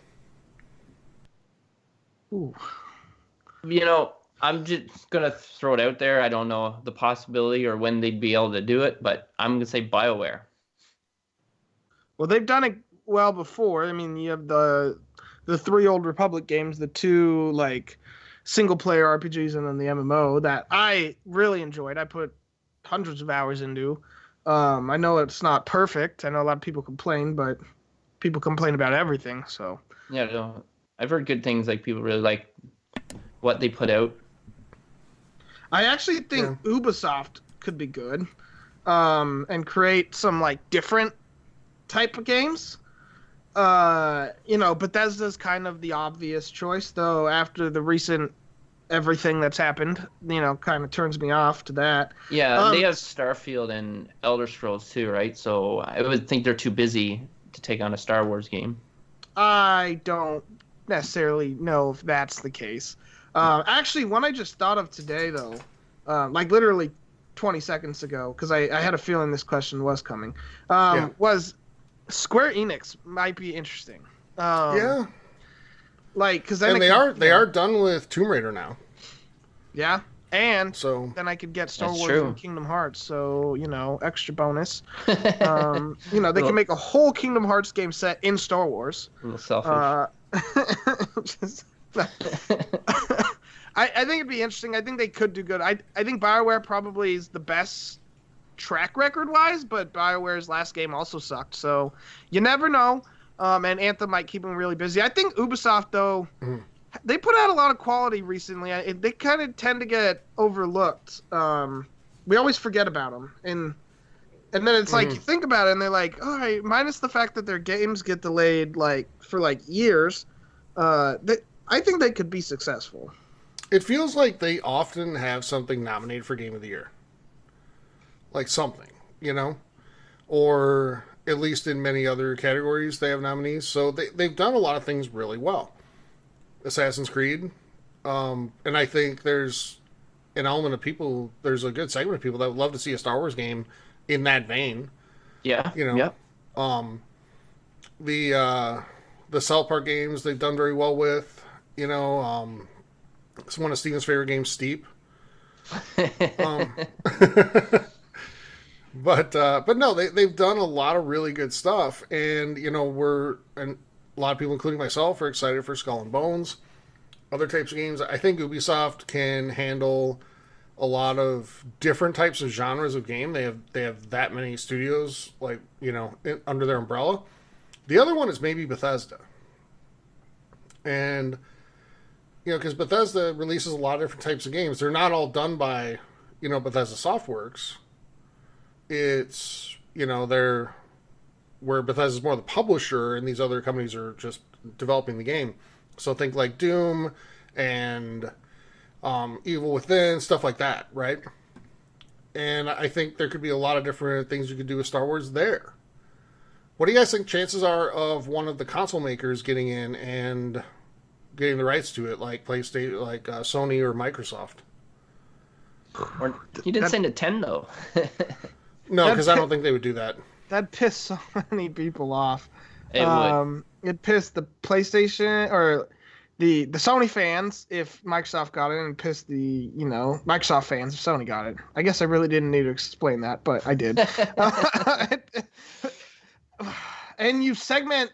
Speaker 5: Ooh.
Speaker 4: You know, I'm just going to throw it out there. I don't know the possibility or when they'd be able to do it, but I'm going to say BioWare.
Speaker 5: Well, they've done it well before. I mean, you have the 3 Old Republic games, the 2 like single player RPGs, and then the MMO that I really enjoyed. I put hundreds of hours into. I know it's not perfect. I know a lot of people complain, but people complain about everything. So
Speaker 4: yeah, no, I've heard good things. Like people really like what they put out.
Speaker 5: I actually think Ubisoft could be good, and create some like different type of games. You know, Bethesda's kind of the obvious choice, though. After the recent everything that's happened, you know, kind of turns me off to that.
Speaker 4: Yeah, they have Starfield and Elder Scrolls too, right? So I would think they're too busy to take on a Star Wars game.
Speaker 5: I don't necessarily know if that's the case. Actually, one I just thought of today, though, like literally 20 seconds ago, because I had a feeling this question was coming, was Square Enix might be interesting.
Speaker 3: Yeah.
Speaker 5: Like, because
Speaker 3: then they are done with Tomb Raider now.
Speaker 5: Yeah, and
Speaker 3: so
Speaker 5: then I could get Star Wars
Speaker 4: true.
Speaker 5: and Kingdom Hearts. So you know, extra bonus. You know, they can make a whole Kingdom Hearts game set in Star Wars.
Speaker 4: A little selfish.
Speaker 5: I think it'd be interesting. I think they could do good. I think BioWare probably is the best track record wise, but BioWare's last game also sucked. So you never know. And Anthem might keep them really busy. I think Ubisoft, though, they put out a lot of quality recently. They kind of tend to get overlooked. We always forget about them. And then it's like, you think about it, and they're like, all right, minus the fact that their games get delayed like for like years, I think they could be successful.
Speaker 3: It feels like they often have something nominated for Game of the Year. Like something, you know? Or at least in many other categories they have nominees. So they've done a lot of things really well. Assassin's Creed. And I think there's an element of people, there's a good segment of people that would love to see a Star Wars game in that vein.
Speaker 4: Yeah.
Speaker 3: You know?
Speaker 4: Yeah.
Speaker 3: The South Park games they've done very well with. You know, it's one of Steven's favorite games, Steep. But no, they've done a lot of really good stuff, and you know and a lot of people, including myself, are excited for Skull and Bones, other types of games. I think Ubisoft can handle a lot of different types of genres of game. They have that many studios, like, you know, under their umbrella. The other one is maybe Bethesda, and you know, because Bethesda releases a lot of different types of games. They're not all done by, you know, Bethesda Softworks. It's, you know, where Bethesda's more the publisher and these other companies are just developing the game. So think like Doom and Evil Within, stuff like that, right? And I think there could be a lot of different things you could do with Star Wars there. What do you guys think chances are of one of the console makers getting in and getting the rights to it, like PlayStation, like Sony or Microsoft?
Speaker 4: Or, you didn't say Nintendo.
Speaker 3: No, because I don't think they would do that.
Speaker 5: That'd piss so many people off.
Speaker 4: It would.
Speaker 5: It pissed the PlayStation or the Sony fans if Microsoft got it, and pissed the, you know, Microsoft fans if Sony got it. I guess I really didn't need to explain that, but I did. And you segment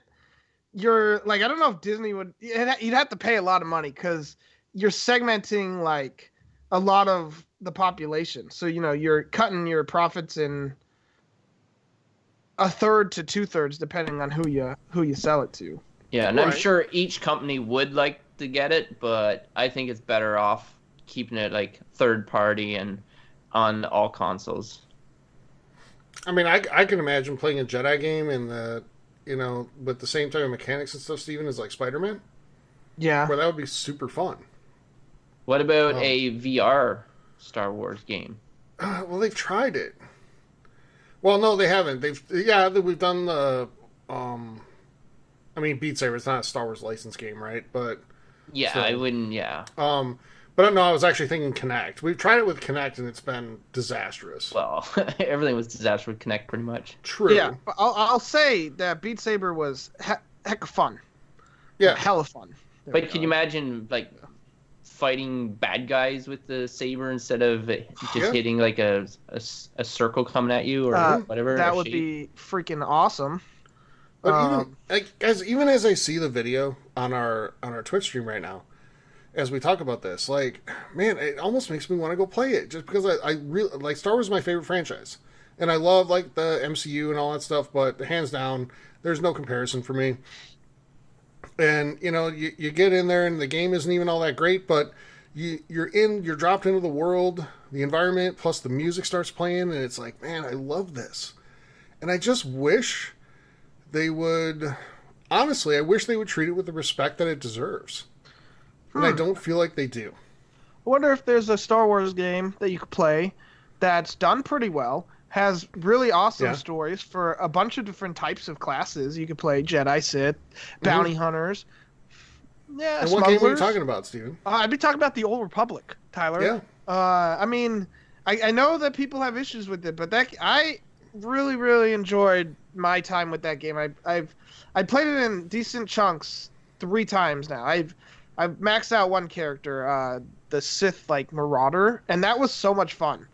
Speaker 5: your, like, I don't know if Disney would, you'd have to pay a lot of money because you're segmenting like a lot of the population. So, you know, you're cutting your profits in a third to 2/3 depending on who you sell it to.
Speaker 4: Yeah, and
Speaker 3: Right.
Speaker 4: I'm sure each company would like to get it, but I think it's better off keeping it like third party and on all consoles.
Speaker 3: I mean, I can imagine playing a Jedi game in the, you know, with the same type of mechanics and stuff, Steven, as like Spider-Man,
Speaker 5: Yeah.
Speaker 3: where that would be super fun.
Speaker 4: What about a VR Star Wars game?
Speaker 3: Well, they've tried it. Well, no, they haven't. We've done the, I mean, Beat Saber, it's not a Star Wars licensed game, right? But
Speaker 4: Yeah,
Speaker 3: so,
Speaker 4: I wouldn't, yeah.
Speaker 3: but no, I was actually thinking Kinect. We've tried it with Kinect, and it's been disastrous.
Speaker 4: Well, everything was disaster with Kinect pretty much.
Speaker 3: True.
Speaker 5: Yeah, but I'll say that Beat Saber was heck of fun.
Speaker 3: Yeah.
Speaker 5: Hella fun. There we
Speaker 4: But can
Speaker 5: go.
Speaker 4: you imagine, like, fighting bad guys with the saber instead of just
Speaker 3: Yeah.
Speaker 4: hitting, like, a circle coming at you or whatever?
Speaker 5: That
Speaker 4: a
Speaker 5: would
Speaker 4: shape?
Speaker 5: be freaking awesome.
Speaker 3: But even as I see the video on our Twitch stream right now, as we talk about this, like, man, it almost makes me want to go play it just because I really like Star Wars is my favorite franchise, and I love like the MCU and all that stuff. But hands down, there's no comparison for me. And you know, you get in there and the game isn't even all that great, but you're dropped into the world, the environment, plus the music starts playing, and it's like, man, I love this, and I just wish they would, honestly, I wish they would treat it with the respect that it deserves. And I don't feel like they do.
Speaker 5: I wonder if there's a Star Wars game that you could play that's done pretty well, has really awesome
Speaker 3: Yeah.
Speaker 5: stories for a bunch of different types of classes. You could play Jedi, Sith, bounty hunters. Yeah,
Speaker 3: And what game are you
Speaker 5: smugglers.
Speaker 3: talking about, Steven?
Speaker 5: I'd be talking about the Old Republic, Tyler.
Speaker 3: Yeah.
Speaker 5: I mean, I know that people have issues with it, but I really, really enjoyed my time with that game. I played it in decent chunks 3 times now. I've maxed out one character, the Sith like Marauder, and that was so much fun.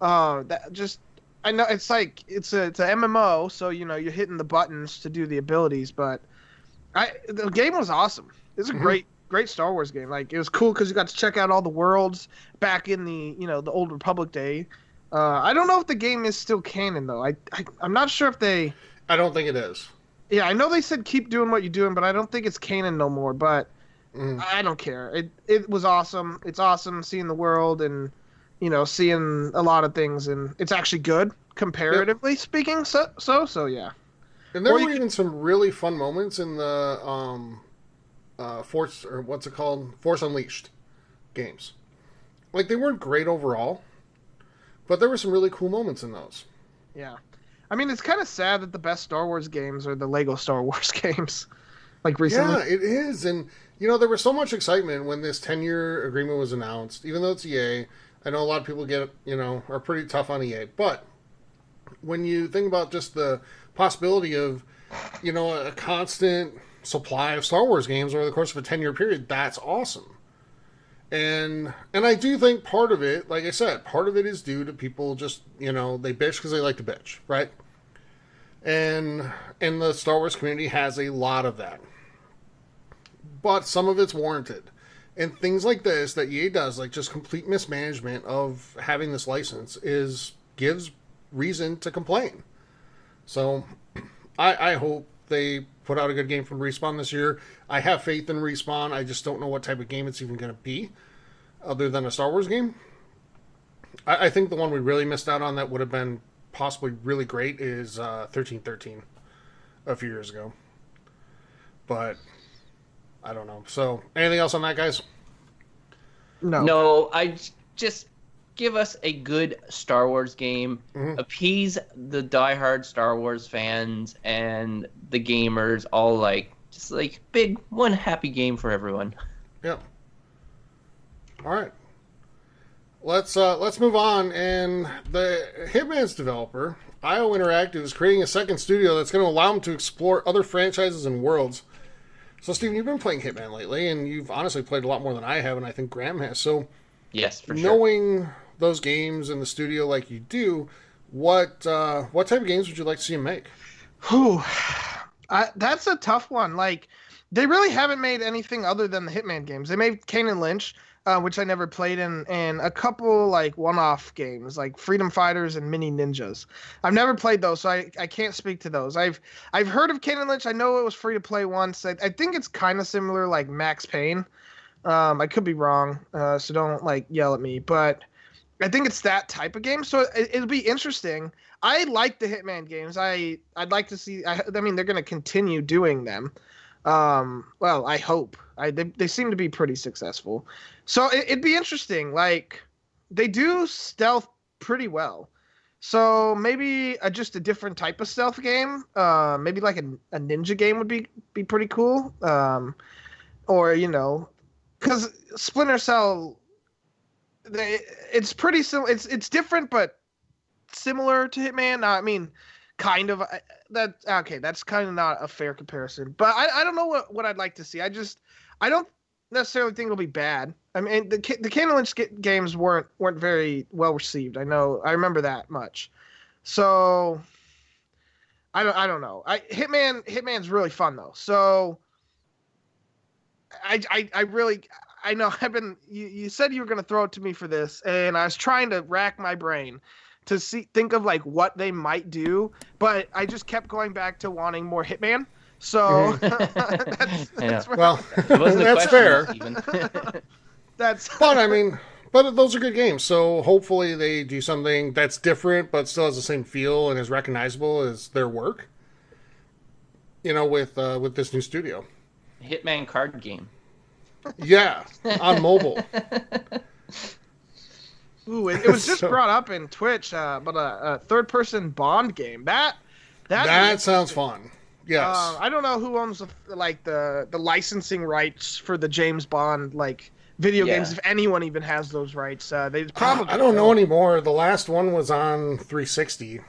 Speaker 5: I know it's like it's a MMO, so you know you're hitting the buttons to do the abilities, but the game was awesome. It's a great Star Wars game. Like it was cool because you got to check out all the worlds back in the the Old Republic day. I don't know if the game is still canon though. I'm not sure if they.
Speaker 3: I don't think it is.
Speaker 5: Yeah, I know they said keep doing what you're doing, but I don't think it's canon no more. But I don't care. It was awesome. It's awesome seeing the world and seeing a lot of things, and it's actually good comparatively speaking. So yeah.
Speaker 3: And there
Speaker 5: Or
Speaker 3: were
Speaker 5: you
Speaker 3: even some really fun moments in the Force, or what's it called? Force Unleashed games. Like, they weren't great overall, but there were some really cool moments in those.
Speaker 5: Yeah. I mean, it's kind of sad that the best Star Wars games are the Lego Star Wars games. Like, recently.
Speaker 3: Yeah, it is. And, you know, there was so much excitement when this 10-year agreement was announced, even though it's EA. I know a lot of people are pretty tough on EA. But when you think about just the possibility of, a constant supply of Star Wars games over the course of a 10-year period, that's awesome. And I do think part of it, like I said, part of it is due to people just, they bitch because they like to bitch, right? And the Star Wars community has a lot of that. But some of it's warranted. And things like this that EA does, like just complete mismanagement of having this license, gives reason to complain. So I hope they put out a good game from Respawn this year. I have faith in Respawn. I just don't know what type of game it's even going to be, other than a Star Wars game. I think the one we really missed out on that would have been possibly really great is 1313 a few years ago. But I don't know. So, anything else on that, guys?
Speaker 4: No, I just give us a good Star Wars game, appease the diehard Star Wars fans and the gamers, all just big one happy game for everyone.
Speaker 3: Yep. All right. Let's move on. And the Hitman's developer, IO Interactive, is creating a second studio that's going to allow them to explore other franchises and worlds. So, Steven, you've been playing Hitman lately, and you've honestly played a lot more than I have, and I think Graham has. So,
Speaker 4: yes, for sure.
Speaker 3: Knowing those games in the studio like you do, what type of games would you like to see him make?
Speaker 5: Whew. That's a tough one. Like, they really haven't made anything other than the Hitman games. They made Kane and Lynch, which I never played in, and a couple one-off games like Freedom Fighters and Mini Ninjas. I've never played those, so I can't speak to those. I've heard of Kane and Lynch. I know it was free to play once. I think it's kind of similar like Max Payne. I could be wrong, so don't yell at me, but I think it's that type of game. So it'll be interesting. I like the Hitman games. I'd like to see. I mean, they're going to continue doing them. Well, I hope. They seem to be pretty successful. So it'd be interesting. Like, they do stealth pretty well. So maybe just a different type of stealth game. Maybe like a ninja game would be pretty cool. Or, because Splinter Cell, it's pretty similar. It's different, but similar to Hitman. I mean, kind of. That's kind of not a fair comparison. But I don't know what I'd like to see. I don't necessarily think it'll be bad. I mean, the Kane and Lynch games weren't very well received. I remember that much. So I don't know. Hitman's really fun though. So I know you said you were going to throw it to me for this, and I was trying to rack my brain to think of what they might do, but I just kept going back to wanting more Hitman. So that's
Speaker 3: well, that's fair. But those are good games. So hopefully they do something that's different, but still has the same feel and is recognizable as their work. With this new studio,
Speaker 4: Hitman card game.
Speaker 5: Yeah, on mobile. Ooh, it was just brought up in Twitch, but a third-person Bond game. That
Speaker 3: sounds fun. Yes.
Speaker 5: I don't know who owns the licensing rights for the James Bond video games, if anyone even has those rights. They probably
Speaker 3: I don't know anymore. The last one was on 360,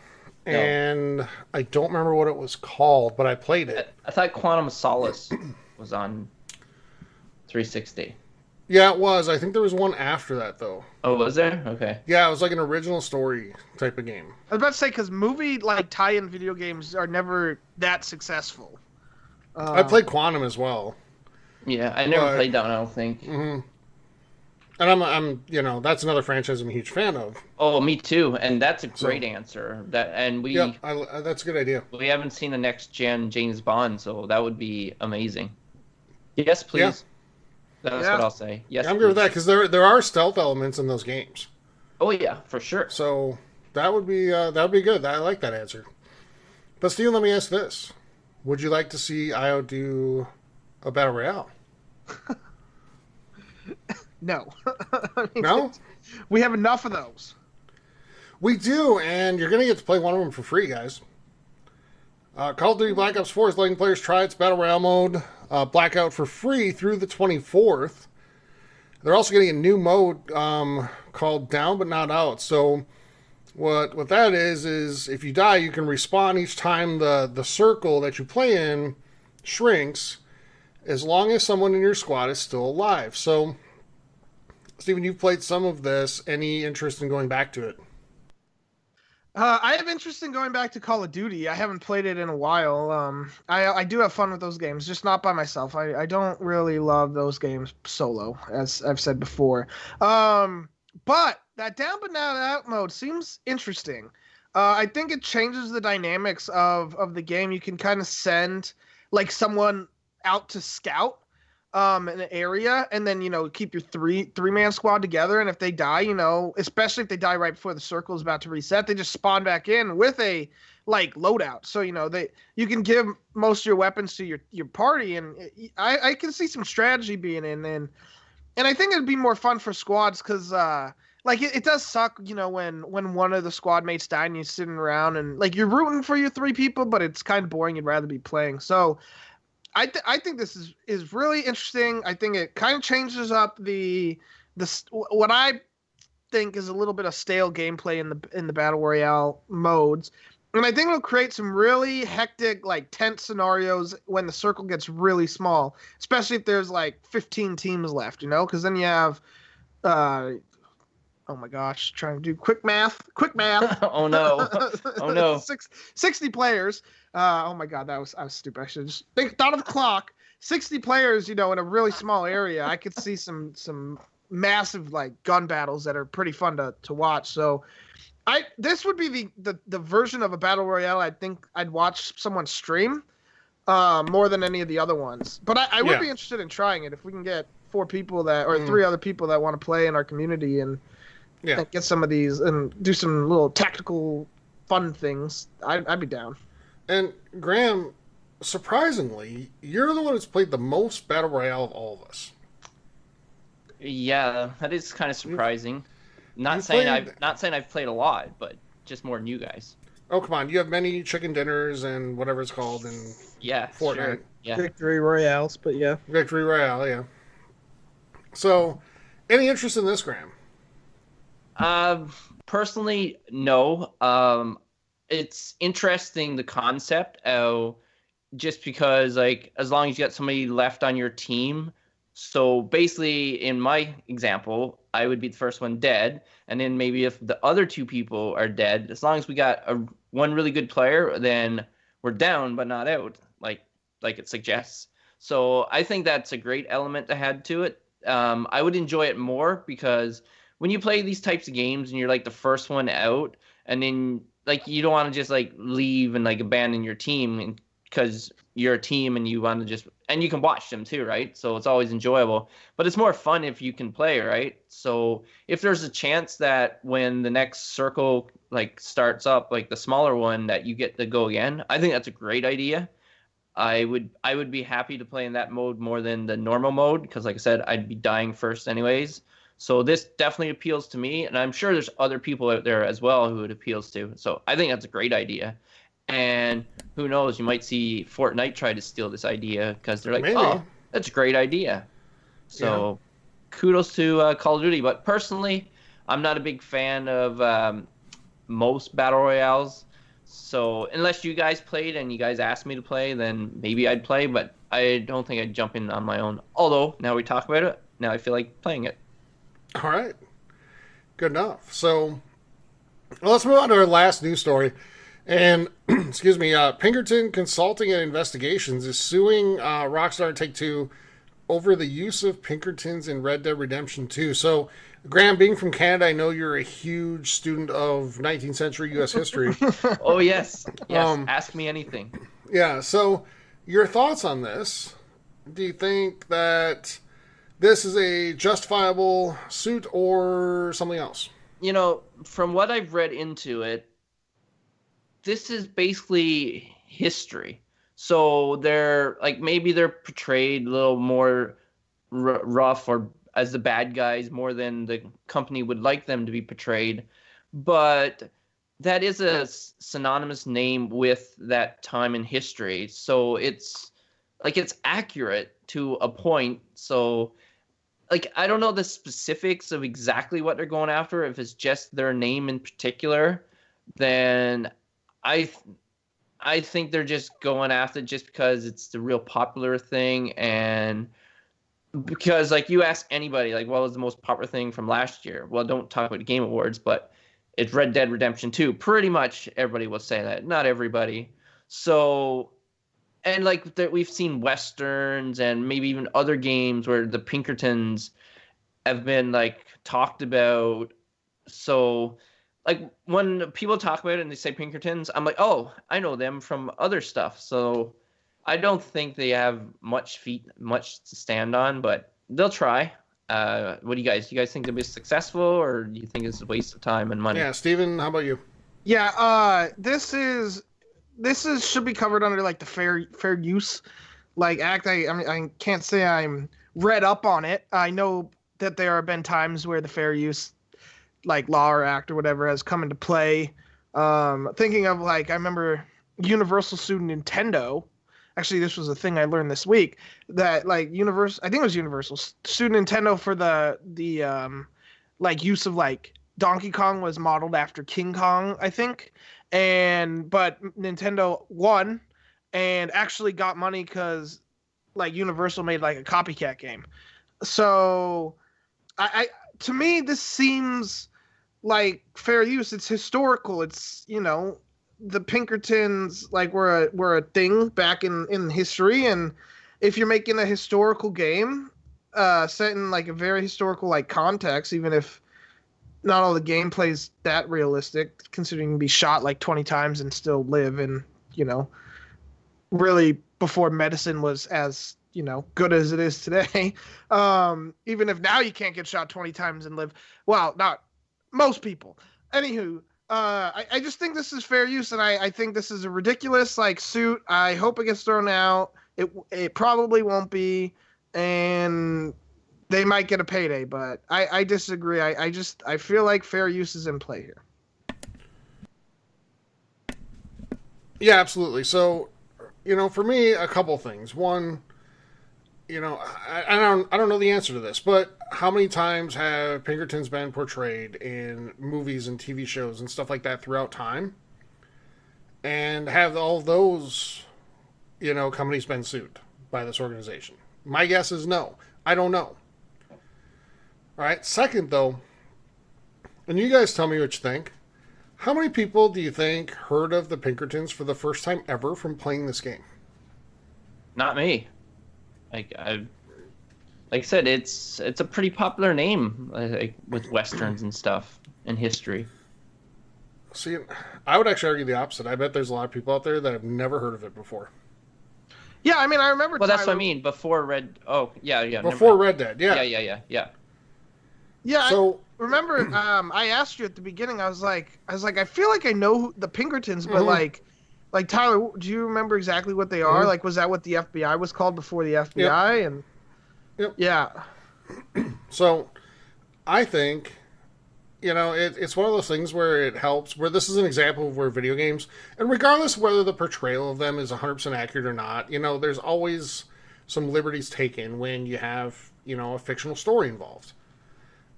Speaker 3: and I don't remember what it was called, but I played it.
Speaker 4: I thought Quantum of Solace was on 360.
Speaker 3: Yeah, it was. I think there was one after that, though.
Speaker 4: Oh, was there? Okay.
Speaker 3: Yeah, it was like an original story type of game.
Speaker 5: I was about to say, because movie tie-in video games are never that successful.
Speaker 3: I played Quantum as well.
Speaker 4: Yeah, I never played that one, I don't think.
Speaker 3: Mm-hmm. And I'm that's another franchise I'm a huge fan of.
Speaker 4: Oh, me too. And that's a great answer.
Speaker 3: That's a good idea.
Speaker 4: We haven't seen the next gen James Bond, so that would be amazing. Yes, please.
Speaker 3: Yeah.
Speaker 4: That's what I'll say. Yes,
Speaker 3: I'm good with that because there are stealth elements in those games.
Speaker 4: Oh yeah, for sure.
Speaker 3: So that would be good. I like that answer. But Steven, let me ask this: would you like to see IO do a battle royale?
Speaker 5: No. I mean,
Speaker 3: No?
Speaker 5: we have enough of those.
Speaker 3: We do, and you're going to get to play one of them for free, guys. Call of Duty Black Ops 4 is letting players try its Battle Royale mode, Blackout, for free through the 24th. They're also getting a new mode called Down But Not Out. So what that is if you die, you can respawn each time the circle that you play in shrinks, as long as someone in your squad is still alive. So, Steven, you've played some of this. Any interest in going back to it?
Speaker 5: I have interest in going back to Call of Duty. I haven't played it in a while. I do have fun with those games, just not by myself. I don't really love those games solo, as I've said before. But that Down But Not Out mode seems interesting. I think it changes the dynamics of the game. You can kind of send like someone out to scout an area, and then keep your three-man squad together. And if they die, especially if they die right before the circle is about to reset, they just spawn back in with a like loadout. So you can give most of your weapons to your party, and I can see some strategy being in, and I think it'd be more fun for squads because like it does suck when one of the squad mates die and you're sitting around and like you're rooting for your three people, but it's kind of boring. You'd rather be playing. So I think this is really interesting. I think it kind of changes up the what I think is a little bit of stale gameplay in the Battle Royale modes. And I think it'll create some really hectic, like tense scenarios when the circle gets really small, especially if there's like 15 teams left, because then you have oh my gosh, trying to do quick math.
Speaker 4: Oh no. Oh no.
Speaker 5: 60 players. Oh my God, I was stupid. I should just thought of the clock. 60 players, in a really small area. I could see some massive like gun battles that are pretty fun to watch. So this would be the version of a battle royale I think I'd watch someone stream more than any of the other ones. But I would be interested in trying it if we can get 4 people or 3 other people that want to play in our community and get some of these and do some little tactical fun things. I'd be down.
Speaker 3: And Graham, surprisingly, you're the one who's played the most Battle Royale of all of us.
Speaker 4: Yeah, that is kind of surprising. Not saying I've played a lot, but just more than you guys.
Speaker 3: Oh, come on. You have many chicken dinners and whatever it's called in Fortnite.
Speaker 4: Sure. Yeah.
Speaker 5: Victory Royales, but yeah.
Speaker 3: Victory Royale, yeah. So, any interest in this, Graham?
Speaker 4: Personally, no. It's interesting, the concept of just because, like, as long as you got somebody left on your team. So basically, in my example, I would be the first one dead. And then maybe if the other 2 people are dead, as long as we got one really good player, then we're down but not out, like it suggests. So I think that's a great element to add to it. I would enjoy it more because when you play these types of games and you're like the first one out, and then like you don't want to just like leave and like abandon your team because you're a team and you want to and you can watch them too, right? So it's always enjoyable, but it's more fun if you can play, right? So if there's a chance that when the next circle like starts up, like the smaller one, that you get to go again, I think that's a great idea. I would be happy to play in that mode more than the normal mode because, like I said, I'd be dying first anyways. So this definitely appeals to me, and I'm sure there's other people out there as well who it appeals to. So I think that's a great idea. And who knows, you might see Fortnite try to steal this idea because they're like,
Speaker 3: Maybe.
Speaker 4: oh, that's a great idea. So kudos to Call of Duty. But personally, I'm not a big fan of most Battle Royales. So unless you guys played and you guys asked me to play, then maybe I'd play. But I don't think I'd jump in on my own. Although, now we talk about it, now I feel like playing it.
Speaker 3: All right. Good enough. So let's move on to our last news story. And, excuse me, Pinkerton Consulting and Investigations is suing Rockstar and Take-Two over the use of Pinkertons in Red Dead Redemption 2. So, Graham, being from Canada, I know you're a huge student of 19th century U.S. history.
Speaker 4: Oh, yes. Yes, ask me anything.
Speaker 3: Yeah, so your thoughts on this? Do you think that this is a justifiable suit or something else?
Speaker 4: From what I've read into it, this is basically history. So maybe they're portrayed a little more rough or as the bad guys more than the company would like them to be portrayed. But that is a synonymous name with that time in history. So it's accurate to a point. So I don't know the specifics of exactly what they're going after. If it's just their name in particular, then I think they're just going after it just because it's the real popular thing. And because you ask anybody, what was the most popular thing from last year? Well, don't talk about the Game Awards, but it's Red Dead Redemption 2. Pretty much everybody will say that. Not everybody. So, and we've seen Westerns and maybe even other games where the Pinkertons have been talked about. So when people talk about it and they say Pinkertons, I'm like, oh, I know them from other stuff. So I don't think they have much to stand on, but they'll try. What do you guys think they'll be successful, or do you think it's a waste of time and money?
Speaker 3: Yeah, Steven, how about you?
Speaker 5: Yeah, this should be covered under the fair use act. I can't say I'm read up on it. I know that there have been times where the fair use law or act or whatever has come into play. Thinking of I remember Universal sued Nintendo. Actually, this was a thing I learned this week that Universal, I think it was Universal, sued Nintendo for the use of Donkey Kong was modeled after King Kong, I think, but Nintendo won and actually got money because Universal made a copycat game. So, I to me this seems like fair use. It's historical. It's the Pinkertons were a thing back in history, and if you're making a historical game set in a very historical context, even if not all the gameplay's that realistic, considering you can be shot 20 times and still live, and really before medicine was as good as it is today. Even if now you can't get shot 20 times and live, well, not most people. Anywho, I just think this is fair use, and I think this is a ridiculous suit. I hope it gets thrown out. It probably won't be, and they might get a payday, but I disagree. I feel like fair use is in play here.
Speaker 3: Yeah, absolutely. So, for me, a couple things. One, I don't know the answer to this, but how many times have Pinkertons been portrayed in movies and TV shows and stuff like that throughout time? And have all those, companies been sued by this organization? My guess is no. I don't know. All right. Second, though, and you guys tell me what you think. How many people do you think heard of the Pinkertons for the first time ever from playing this game?
Speaker 4: Not me. Like I said, it's a pretty popular name with Westerns and stuff in history.
Speaker 3: See, I would actually argue the opposite. I bet there's a lot of people out there that have never heard of it before.
Speaker 5: Yeah, I mean, I remember.
Speaker 4: Well, that's what I mean. Before Red. Oh, yeah.
Speaker 3: Before Red Dead, yeah.
Speaker 4: Yeah.
Speaker 5: Yeah.
Speaker 3: So
Speaker 5: remember, I asked you at the beginning. I was like, I feel like I know the Pinkertons, but like Tyler, do you remember exactly what they are? Like, was that what the FBI was called before the FBI?
Speaker 3: Yep.
Speaker 5: And
Speaker 3: Yep.
Speaker 5: yeah.
Speaker 3: So, I think, it's one of those things where it helps, where this is an example of where video games, and regardless of whether the portrayal of them is 100% accurate or not, there's always some liberties taken when you have, a fictional story involved.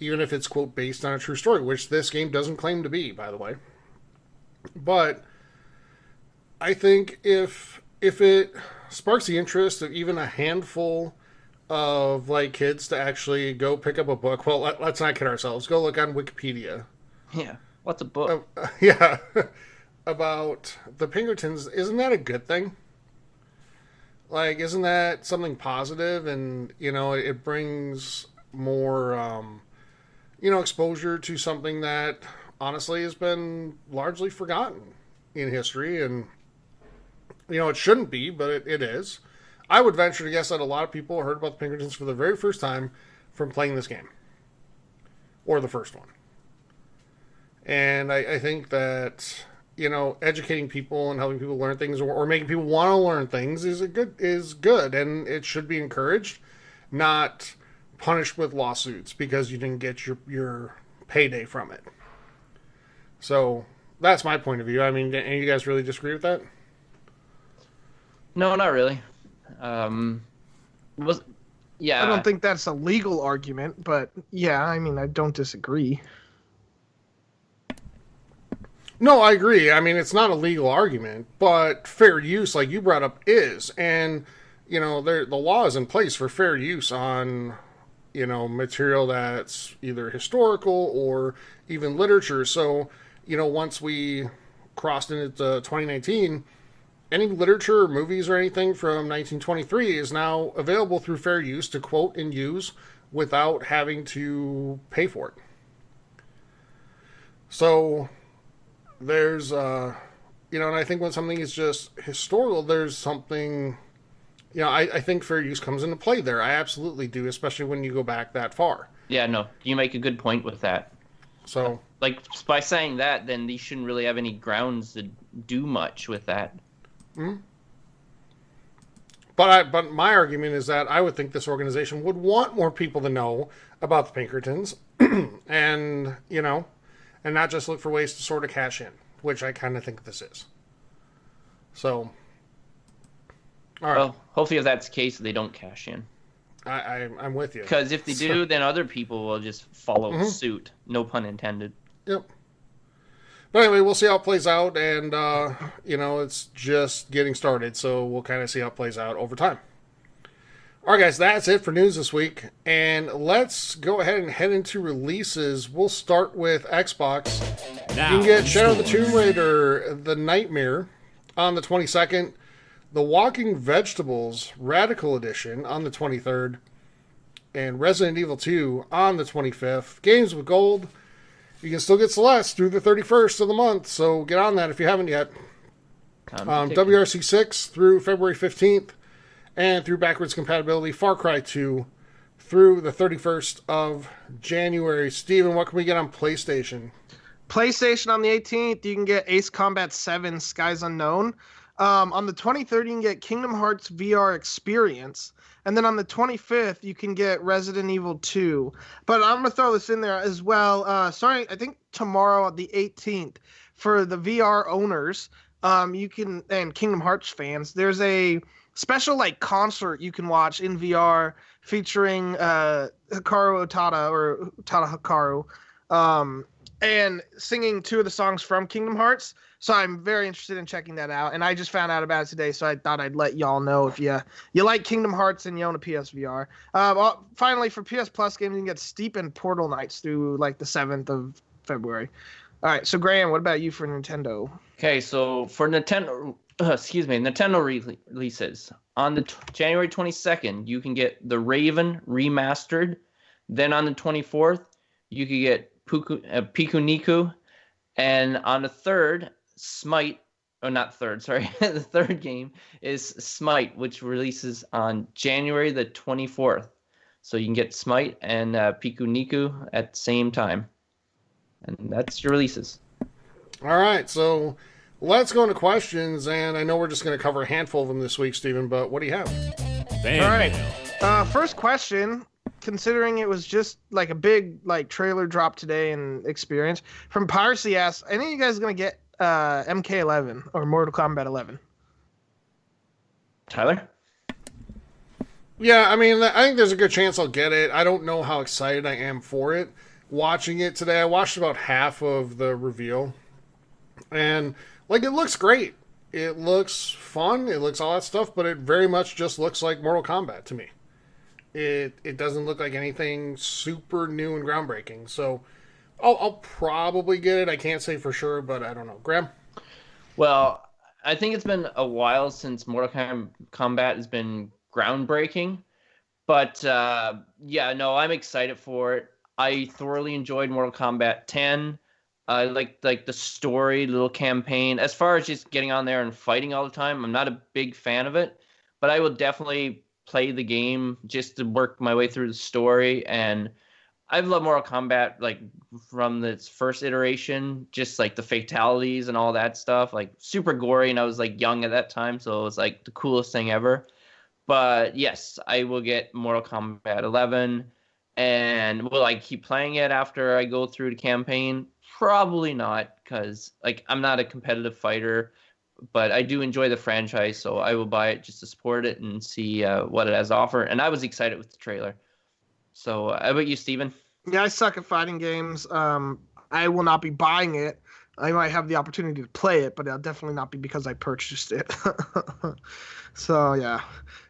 Speaker 3: Even if it's, quote, based on a true story, which this game doesn't claim to be, by the way. But I think if it sparks the interest of even a handful of kids to actually go pick up a book. Well, let's not kid ourselves. Go look on Wikipedia.
Speaker 4: Yeah. What's a book?
Speaker 3: About the Pinkertons. Isn't that a good thing? Isn't that something positive? And, it brings more, exposure to something that honestly has been largely forgotten in history. And, it shouldn't be, but it is. I would venture to guess that a lot of people heard about the Pinkertons for the very first time from playing this game. Or the first one. And I think that, educating people and helping people learn things or making people want to learn things is good, and it should be encouraged. Not, punished with lawsuits because you didn't get your payday from it. So that's my point of view. I mean, and you guys really disagree with that?
Speaker 4: No, not really. Yeah.
Speaker 5: I don't think that's a legal argument, but yeah, I mean, I don't disagree.
Speaker 3: No, I agree. I mean, it's not a legal argument, but fair use, like you brought up, is. And, the law is in place for fair use on, material that's either historical or even literature. So, once we crossed into 2019, any literature or movies or anything from 1923 is now available through fair use to quote and use without having to pay for it. So there's, and I think when something is just historical, there's something, I think fair use comes into play there. I absolutely do, especially when you go back that far.
Speaker 4: Yeah, no, you make a good point with that.
Speaker 3: So,
Speaker 4: like, by saying that, then they shouldn't really have any grounds to do much with that.
Speaker 3: Mm-hmm. But my argument is that I would think this organization would want more people to know about the Pinkertons, and and not just look for ways to sort of cash in, which I kind of think this is. So, all right.
Speaker 4: Well, hopefully, if that's the case, they don't cash in.
Speaker 3: I'm with you.
Speaker 4: Because if they do, then other people will just follow suit. No pun intended.
Speaker 3: Yep. But anyway, we'll see how it plays out, and, it's just getting started, so we'll kind of see how it plays out over time. All right, guys, that's it for news this week, and let's go ahead and head into releases. We'll start with Xbox.
Speaker 1: Now,
Speaker 3: you can get Shadow of the Tomb Raider, The Nightmare, on the 22nd, The Walking Vegetables Radical Edition on the 23rd, and Resident Evil 2 on the 25th. Games with Gold. You can still get Celeste through the 31st of the month, so get on that if you haven't yet. WRC 6 through February 15th, and through backwards compatibility, Far Cry 2 through the 31st of January. Steven, what can we get on PlayStation?
Speaker 5: PlayStation on the 18th, you can get Ace Combat 7 Skies Unknown. On the 23rd, you can get Kingdom Hearts VR Experience. And then on the 25th, you can get Resident Evil 2. But I'm going to throw this in there as well. Starting, I think, tomorrow, the 18th, for the VR owners, you can, and Kingdom Hearts fans, there's a special, concert you can watch in VR featuring Hikaru Utada, or Utada Hikaru, and singing 2 of the songs from Kingdom Hearts. So I'm very interested in checking that out. And I just found out about it today, so I thought I'd let y'all know if you like Kingdom Hearts and you own a PSVR. Finally, for PS Plus games, you can get Steep and Portal Nights through, the 7th of February. All right, so Graham, what about you for Nintendo?
Speaker 4: Okay, so for Nintendo releases, on the January 22nd, you can get The Raven Remastered. Then on the 24th, you can get Piku Niku. And on the 3rd, Smite, the third game is Smite, which releases on January the 24th. So you can get Smite and Piku Niku at the same time. And that's your releases.
Speaker 3: All right, so let's go into questions, and I know we're just going to cover a handful of them this week, Steven, but what do you have?
Speaker 1: Fan
Speaker 5: All right.
Speaker 1: mail.
Speaker 5: First question, considering it was just a big trailer drop today and experience, from Piracy asks, any of you guys going to get MK11 or Mortal Kombat 11?
Speaker 4: Tyler?
Speaker 3: Yeah, I mean, I think there's a good chance I'll get it. I don't know how excited I am for it. Watching it today, I watched about half of the reveal, and it looks great. It looks fun. It looks all that stuff, but it very much just looks like Mortal Kombat to me. It doesn't look like anything super new and groundbreaking. So I'll probably get it. I can't say for sure, but I don't know. Graham?
Speaker 4: Well, I think it's been a while since Mortal Kombat has been groundbreaking. But, I'm excited for it. I thoroughly enjoyed Mortal Kombat 10. I liked the story, little campaign. As far as just getting on there and fighting all the time, I'm not a big fan of it. But I will definitely play the game just to work my way through the story. And I've loved Mortal Kombat from its first iteration, just the fatalities and all that stuff, super gory, and I was young at that time, so it was the coolest thing ever. But yes, I will get Mortal Kombat 11. And will I keep playing it after I go through the campaign? Probably not, because like I'm not a competitive fighter, but I do enjoy the franchise, so I will buy it just to support it and see what it has to offer. And I was excited with the trailer. So how about you, Steven?
Speaker 5: Yeah, I suck at fighting games. I will not be buying it. I might have the opportunity to play it, but it'll definitely not be because I purchased it. So yeah.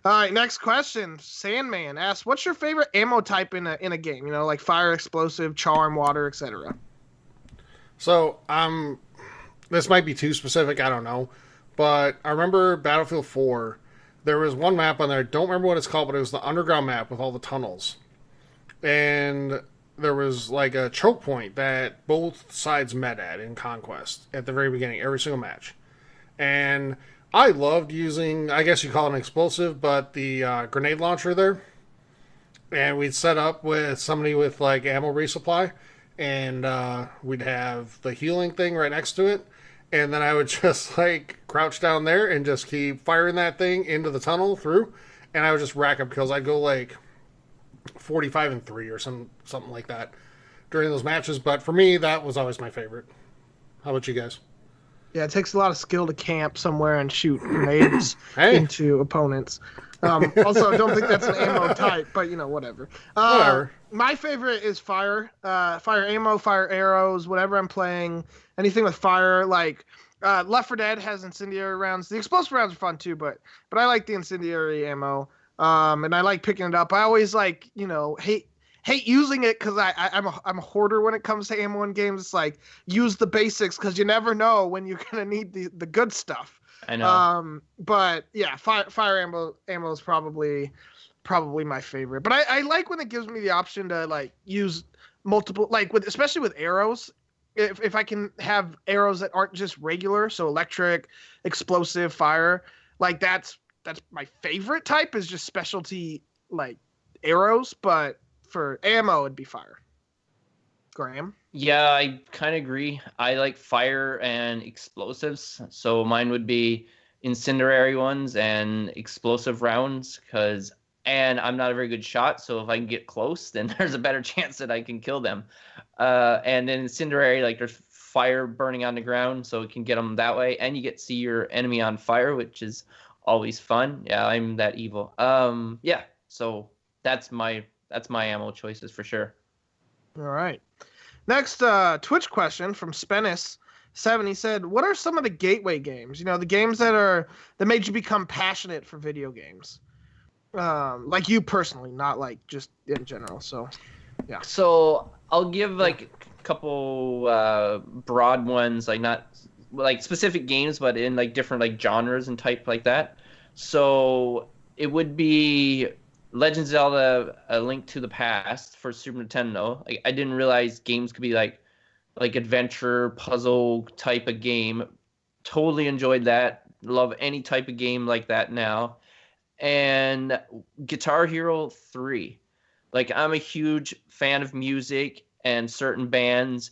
Speaker 5: All right, next question. Sandman asks, "What's your favorite ammo type in a game? You know, like fire, explosive, charm, water, etc."
Speaker 3: So this might be too specific. I don't know, but I remember Battlefield 4. There was one map on there. I don't remember what it's called, but it was the underground map with all the tunnels, and there was like a choke point that both sides met at in Conquest at the very beginning, every single match. And I loved using, I guess you call it an explosive, but the grenade launcher there. And we'd set up with somebody with like ammo resupply, and we'd have the healing thing right next to it. And then I would just like crouch down there and just keep firing that thing into the tunnel through. And I would just rack up kills. I'd go like 45-3 or something like that during those matches. But for me, that was always my favorite. How about you guys?
Speaker 5: Yeah, it takes a lot of skill to camp somewhere and shoot grenades into opponents. Also, I don't think that's an ammo type, but you know, whatever.
Speaker 3: Whatever.
Speaker 5: My favorite is fire. Fire ammo, fire arrows, whatever I'm playing. Anything with fire, like Left 4 Dead has incendiary rounds. The explosive rounds are fun too, but I like the incendiary ammo. And I like picking it up. I always like, you know, hate using it because I'm a hoarder when it comes to ammo in games. It's like use the basics because you never know when you're gonna need the good stuff.
Speaker 4: I know.
Speaker 5: But yeah, fire ammo is probably my favorite. But I like when it gives me the option to like use multiple, like especially with arrows. If I can have arrows that aren't just regular, so electric, explosive, fire, like that's my favorite type is just specialty like arrows, but for ammo it'd be fire. Graham?
Speaker 4: Yeah, I kind of agree. I like fire and explosives, so mine would be incendiary ones and explosive rounds and I'm not a very good shot, so if I can get close, then there's a better chance that I can kill them. And then incendiary, like there's fire burning on the ground, so you can get them that way, and you get to see your enemy on fire, which is always fun. Yeah, I'm that evil. Yeah, so that's my ammo choices for sure.
Speaker 5: All right. Next Twitch question from Spenis7. He said, "What are some of the gateway games? You know, the games that made you become passionate for video games? Like you personally, not like just in general." So, yeah.
Speaker 4: So I'll give like a couple broad ones, like not like specific games, but in like different like genres and type like that. So it would be Legend of Zelda: A Link to the Past for Super Nintendo. Like, I didn't realize games could be like adventure puzzle type of game. Totally enjoyed that. Love any type of game like that now. And Guitar Hero 3. Like, I'm a huge fan of music and certain bands,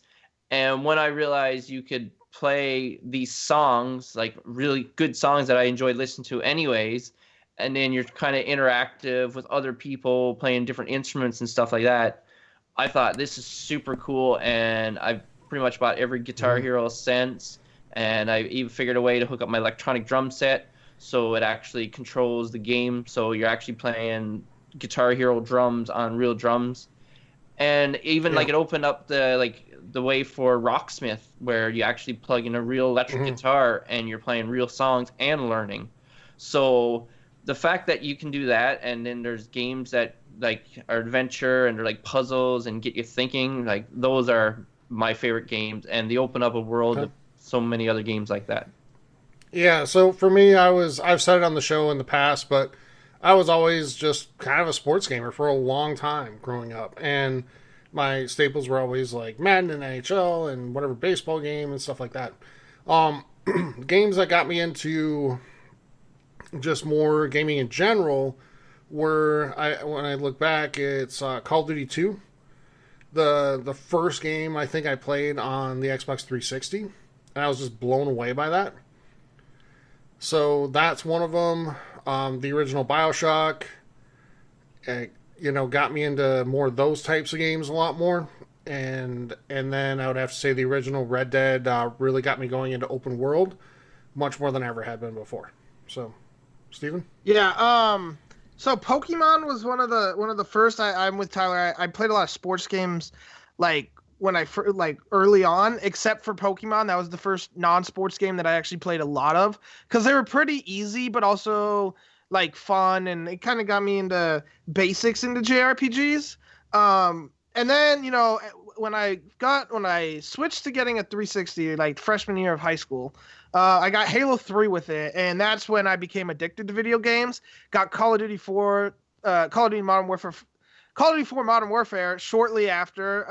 Speaker 4: and when I realized you could play these songs, like really good songs that I enjoyed listening to anyways, and then you're kind of interactive with other people playing different instruments and stuff like that, I thought this is super cool, and I've pretty much bought every Guitar Hero since, and I even figured a way to hook up my electronic drum set so it actually controls the game, so you're actually playing Guitar Hero drums on real drums. And even like it opened up the way for Rocksmith, where you actually plug in a real electric guitar and you're playing real songs and learning. So the fact that you can do that, and then there's games that like are adventure and they're like puzzles and get you thinking, like those are my favorite games, and they open up a world of so many other games like that.
Speaker 3: Yeah, so for me, I've said it on the show in the past, but I was always just kind of a sports gamer for a long time growing up, and my staples were always like Madden and NHL and whatever baseball game and stuff like that. Games that got me into just more gaming in general were, when I look back, it's Call of Duty 2. The first game I think I played on the Xbox 360, and I was just blown away by that. So that's one of them. The original BioShock, got me into more of those types of games a lot more. And then I would have to say the original Red Dead really got me going into open world much more than I ever had been before. So, Steven?
Speaker 5: Yeah, so Pokemon was one of the first. I'm with Tyler. I played a lot of sports games, like early on, except for Pokemon. That was the first non-sports game that I actually played a lot of because they were pretty easy, but also like fun, and it kind of got me into basics into JRPGs. And then when I switched to getting a 360, like freshman year of high school. I got Halo 3 with it, and that's when I became addicted to video games. Got Call of Duty 4, Call of Duty Modern Warfare shortly after,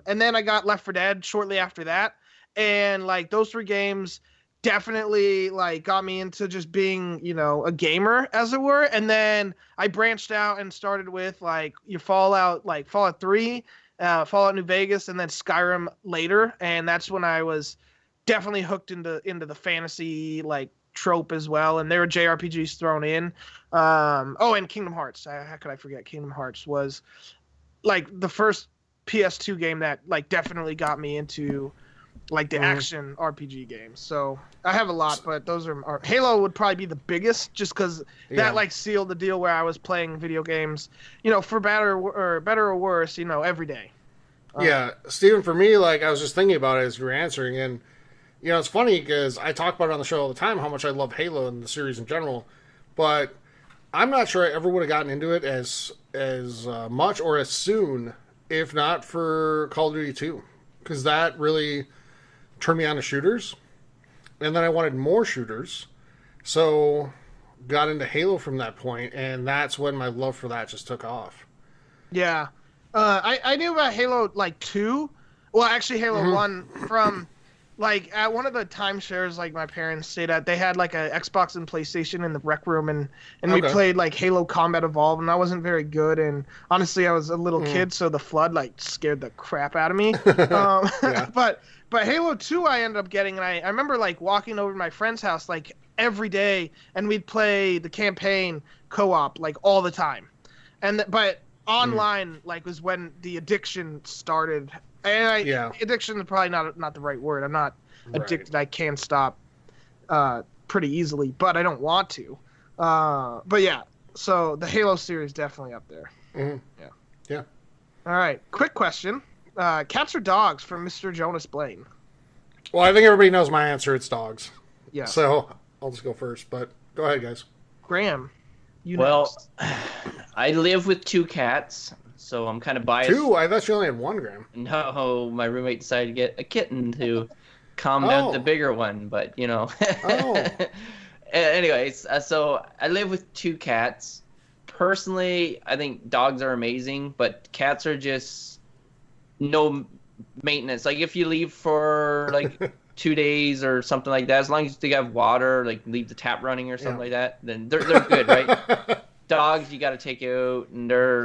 Speaker 5: and then I got Left 4 Dead shortly after that. And like those 3 games definitely like got me into just being, a gamer as it were. And then I branched out and started with like your Fallout 3, Fallout New Vegas, and then Skyrim later. And that's when I was definitely hooked into the fantasy like trope as well, and there were JRPGs thrown in. And Kingdom Hearts. How could I forget? Kingdom Hearts was like the first PS2 game that like definitely got me into like the action RPG games. So I have a lot, but those are Halo would probably be the biggest, just because that like sealed the deal where I was playing video games, for better or worse, every day.
Speaker 3: Yeah, Steven, for me, like I was just thinking about it as you were answering, and it's funny because I talk about it on the show all the time how much I love Halo and the series in general, but I'm not sure I ever would have gotten into it as much or as soon if not for Call of Duty 2, because that really turned me on to shooters, and then I wanted more shooters, so got into Halo from that point, and that's when my love for that just took off.
Speaker 5: Yeah, I knew about Halo like 2, well actually Halo 1 from. Like, at one of the timeshares, like, my parents stayed at, they had, like, a Xbox and PlayStation in the rec room, and we played, like, Halo Combat Evolved, and I wasn't very good, and honestly, I was a little kid, so the flood, like, scared the crap out of me. But Halo 2 I ended up getting, and I remember, like, walking over to my friend's house, like, every day, and we'd play the campaign co-op, like, all the time. But online, like, was when the addiction started. And addiction is probably not the right word. I'm not addicted. I can stop pretty easily, but I don't want to. But yeah, so the Halo series definitely up there.
Speaker 3: Yeah.
Speaker 5: All right, quick question: cats or dogs from Mr. Jonas Blaine?
Speaker 3: Well, I think everybody knows my answer. It's dogs.
Speaker 5: Yeah.
Speaker 3: So I'll just go first. But go ahead, guys.
Speaker 5: Graham,
Speaker 4: next. I live with 2 cats. So I'm kind of biased.
Speaker 3: 2? I thought you only had 1, Graham.
Speaker 4: No, my roommate decided to get a kitten to calm down the bigger one, but Anyways, so I live with 2 cats. Personally, I think dogs are amazing, but cats are just no maintenance. Like if you leave for like 2 days or something like that, as long as they have water, like leave the tap running or something like that, then they're good, right? Dogs, you got to take out, and they're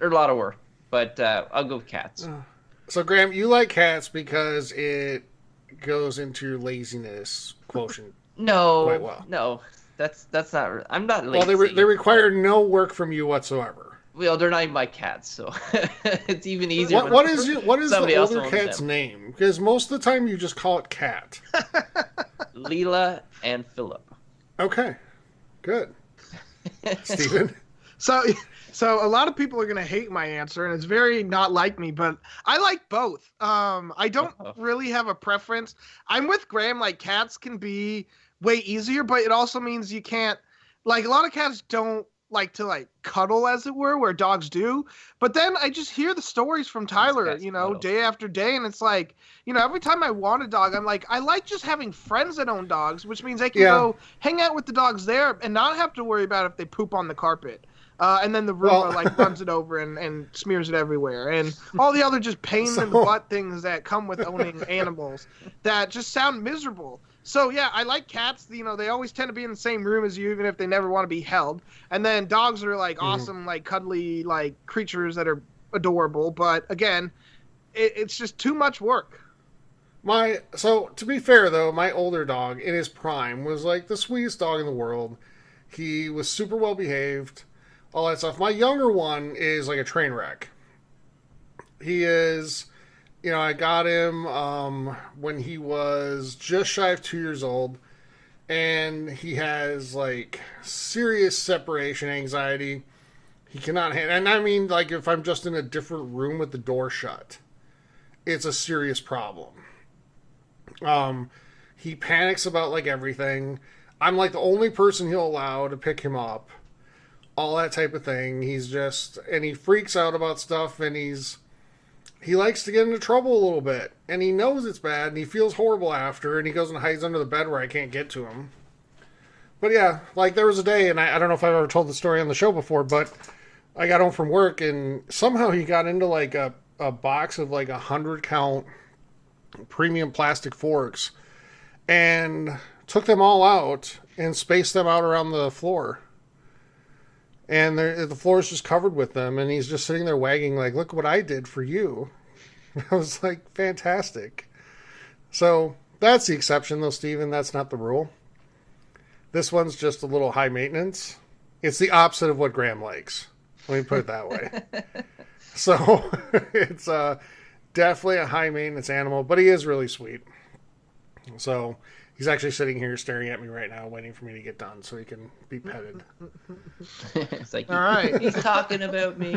Speaker 4: a lot of work, but I'll go with cats.
Speaker 3: So, Graham, you like cats because it goes into your laziness quotient.
Speaker 4: No,
Speaker 3: quite well.
Speaker 4: No, that's not. I'm not lazy.
Speaker 3: Well, they require no work from you whatsoever.
Speaker 4: Well, they're not even my cats, so it's even easier.
Speaker 3: What is the older cat's name? Because most of the time you just call it Cat.
Speaker 4: Leela and Philip.
Speaker 3: Okay, good. Steven?
Speaker 5: So a lot of people are going to hate my answer, and it's very not like me, but I like both. I don't really have a preference. I'm with Graham, like cats can be way easier, but it also means you can't, like a lot of cats don't like to like cuddle, as it were, where dogs do. But then I just hear the stories from Tyler, day after day, and it's like, every time I want a dog, I'm like, I like just having friends that own dogs, which means I can go hang out with the dogs there and not have to worry about if they poop on the carpet. And then the Roomba runs it over and smears it everywhere, and all the other just pain in the butt things that come with owning animals that just sound miserable. So yeah, I like cats. They always tend to be in the same room as you, even if they never want to be held. And then dogs are like awesome, like cuddly, like creatures that are adorable. But again, it's just too much work.
Speaker 3: So to be fair though, my older dog in his prime was like the sweetest dog in the world. He was super well behaved. all that stuff. My younger one is like a train wreck. He is, I got him when he was just shy of 2 years old, and he has like serious separation anxiety. He cannot handle, and I mean, like, if I'm just in a different room with the door shut, it's a serious problem. He panics about like everything. I'm like the only person he'll allow to pick him up, all that type of thing. And he freaks out about stuff, and he likes to get into trouble a little bit, and he knows it's bad, and he feels horrible after, and he goes and hides under the bed where I can't get to him. But yeah, like there was a day, and I don't know if I've ever told the story on the show before, but I got home from work, and somehow he got into like a box of like 100 count premium plastic forks, and took them all out and spaced them out around the floor. And the floor is just covered with them, and he's just sitting there wagging like, look what I did for you. I was like, fantastic. So that's the exception though, Steven. That's not the rule. This one's just a little high maintenance. It's the opposite of what Graham likes. Let me put it that way. So it's definitely a high maintenance animal, but he is really sweet. So he's actually sitting here staring at me right now, waiting for me to get done so he can be petted.
Speaker 4: It's like,
Speaker 5: All right.
Speaker 4: he's talking about me.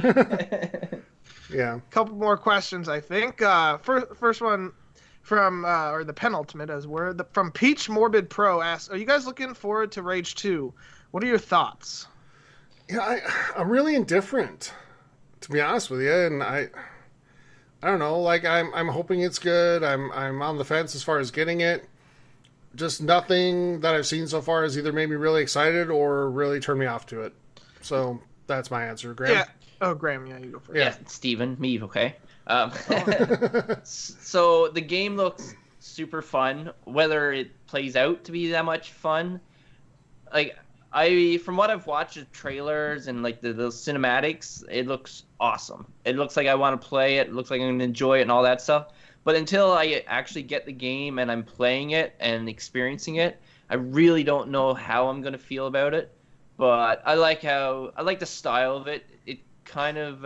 Speaker 3: Yeah.
Speaker 5: Couple more questions, I think. First one from, or the penultimate as we're, from Peach Morbid Pro asks, are you guys looking forward to Rage 2? What are your thoughts?
Speaker 3: Yeah, I'm really indifferent, to be honest with you, and I don't know. Like I'm hoping it's good. I'm on the fence as far as getting it. Just nothing that I've seen so far has either made me really excited or really turned me off to it. So that's my answer, Graham.
Speaker 5: Yeah. Oh, Graham, yeah, you go first.
Speaker 4: Yeah, Steven, me, okay. So the game looks super fun. Whether it plays out to be that much fun, like from what I've watched of trailers and like those cinematics, it looks awesome. It looks like I want to play it. It looks like I'm going to enjoy it and all that stuff. But until I actually get the game and I'm playing it and experiencing it, I really don't know how I'm going to feel about it. But I like the style of it. It kind of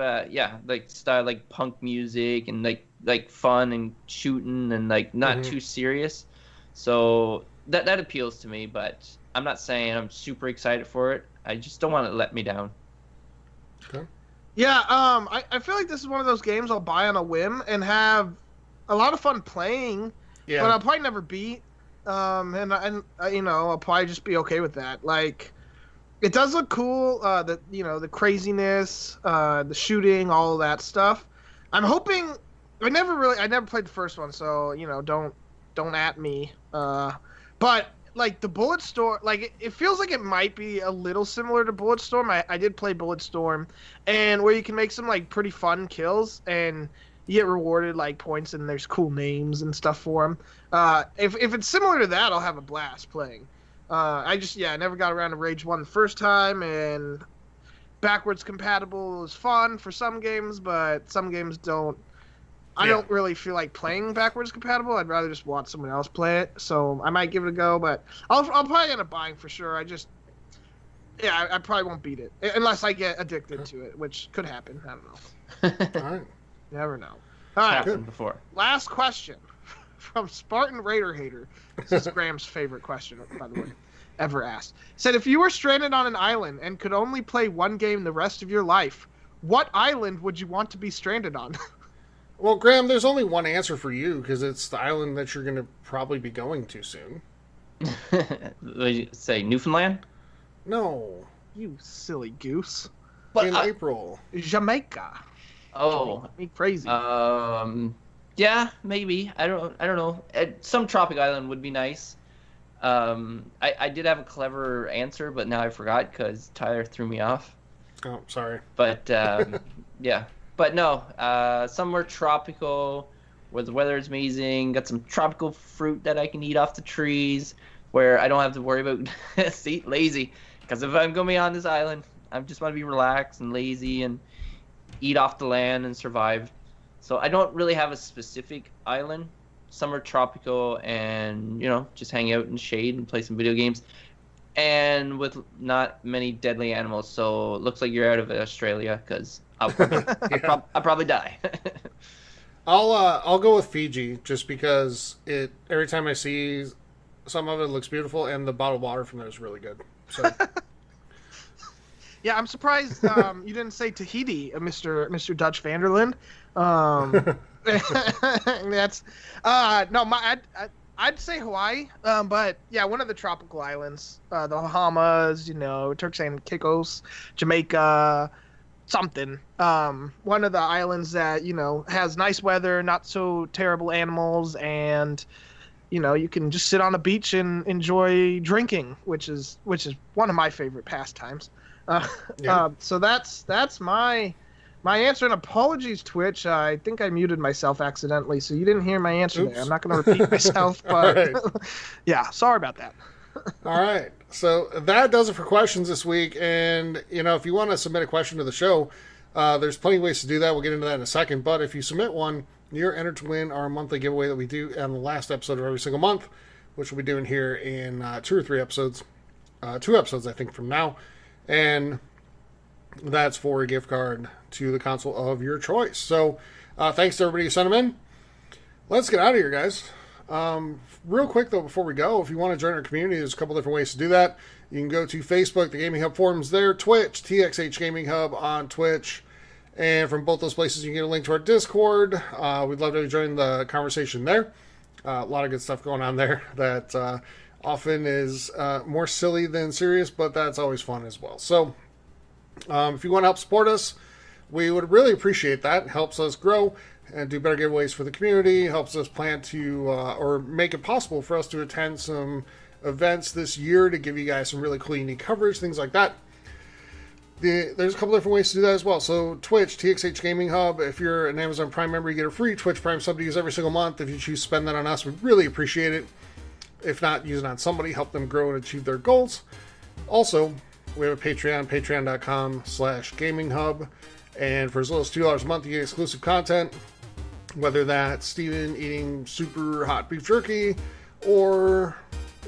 Speaker 4: like style like punk music and like fun and shooting and like not too serious. So that appeals to me, but I'm not saying I'm super excited for it. I just don't want it to let me down.
Speaker 3: Okay.
Speaker 5: Yeah, I feel like this is one of those games I'll buy on a whim and have a lot of fun playing,
Speaker 3: Yeah.
Speaker 5: but I'll probably never beat. And I'll probably just be okay with that. Like, it does look cool. The craziness, the shooting, all of that stuff. I'm hoping. I never played the first one, so don't at me. But like the Bulletstorm, like it feels like it might be a little similar to Bulletstorm. I did play Bulletstorm, and where you can make some like pretty fun kills and you get rewarded like points, and there's cool names and stuff for them. If it's similar to that, I'll have a blast playing. I never got around to Rage 1 the first time, and backwards compatible is fun for some games, but some games don't. I don't really feel like playing backwards compatible. I'd rather just watch someone else play it. So I might give it a go, but I'll probably end up buying for sure. I probably won't beat it unless I get addicted to it, which could happen. I don't know.
Speaker 3: All right.
Speaker 5: Never know. All right.
Speaker 4: Happened before.
Speaker 5: Last question from Spartan Raider Hater. This is Graham's favorite question, by the way, ever asked. Said, if you were stranded on an island and could only play one game the rest of your life, what island would you want to be stranded on?
Speaker 3: Well, Graham, there's only one answer for you because it's the island that you're going to probably be going to soon.
Speaker 4: Say Newfoundland?
Speaker 3: No.
Speaker 5: You silly goose.
Speaker 3: In April.
Speaker 5: Jamaica.
Speaker 4: Oh.
Speaker 5: Me crazy.
Speaker 4: Yeah, maybe. I don't know. Some tropic island would be nice. I did have a clever answer, but now I forgot because Tyler threw me off.
Speaker 3: Oh, sorry.
Speaker 4: But yeah. But no, somewhere tropical where the weather is amazing, got some tropical fruit that I can eat off the trees, where I don't have to worry about lazy. Because if I'm going to be on this island, I just want to be relaxed and lazy and eat off the land and survive. So I don't really have a specific island. Somewhere tropical and, just hang out in shade and play some video games. and with not many deadly animals. So it looks like you're out of Australia, because I'll probably die.
Speaker 3: I'll go with Fiji just because every time I see some of it looks beautiful, and the bottled water from there is really good. So.
Speaker 5: Yeah, I'm surprised you didn't say Tahiti, Mr. Dutch Vanderland. That's I'd say Hawaii, but yeah, one of the tropical islands, the Bahamas, Turks and Caicos, Jamaica, something. One of the islands that has nice weather, not so terrible animals, and you can just sit on a beach and enjoy drinking, which is one of my favorite pastimes. So that's my answer, and apologies, Twitch. I think I muted myself accidentally, so you didn't hear my answer there. I'm not going to repeat myself, but right. Yeah, sorry about that.
Speaker 3: All right, so that does it for questions this week. And if you want to submit a question to the show, there's plenty of ways to do that. We'll get into that in a second. But if you submit one, you're entered to win our monthly giveaway that we do on the last episode of every single month, which we'll be doing here in 2 or 3 episodes. 2 episodes, I think, from now. And that's for a gift card to the console of your choice. So thanks to everybody who sent them in. Let's get out of here, guys. Real quick, though, before we go, if you want to join our community, there's a couple different ways to do that. You can go to Facebook, the Gaming Hub forums there, Twitch, TXH Gaming Hub on Twitch. And from both those places, you can get a link to our Discord. We'd love to join the conversation there. A lot of good stuff going on there that often is more silly than serious, but that's always fun as well. So if you want to help support us, we would really appreciate that. It helps us grow and do better giveaways for the community. Helps us plan to or make it possible for us to attend some events this year to give you guys some really cool, unique coverage, things like that. There's a couple different ways to do that as well. So Twitch, TXH Gaming Hub. If you're an Amazon Prime member, you get a free Twitch Prime sub to use every single month. If you choose to spend that on us, we'd really appreciate it. If not, use it on somebody. Help them grow and achieve their goals. Also, we have a Patreon, patreon.com/gaminghub. And for as little as $2 a month, you get exclusive content. Whether that's Steven eating super hot beef jerky, or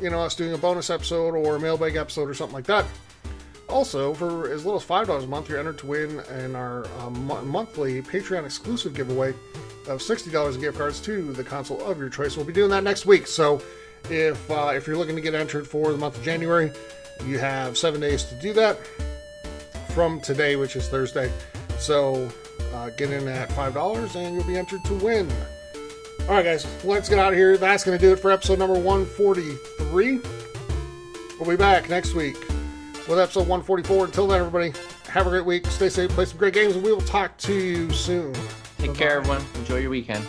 Speaker 3: us doing a bonus episode or a mailbag episode or something like that. Also, for as little as $5 a month, you're entered to win in our monthly Patreon exclusive giveaway of $60 in gift cards to the console of your choice. We'll be doing that next week. So if you're looking to get entered for the month of January, you have 7 days to do that from today, which is Thursday. So get in at $5 and you'll be entered to win. All right, guys, let's get out of here. That's going to do it for episode number 143. We'll be back next week with episode 144. Until then, everybody, have a great week. Stay safe, play some great games, and we will talk to you soon.
Speaker 4: Take care, everyone. Enjoy your weekend.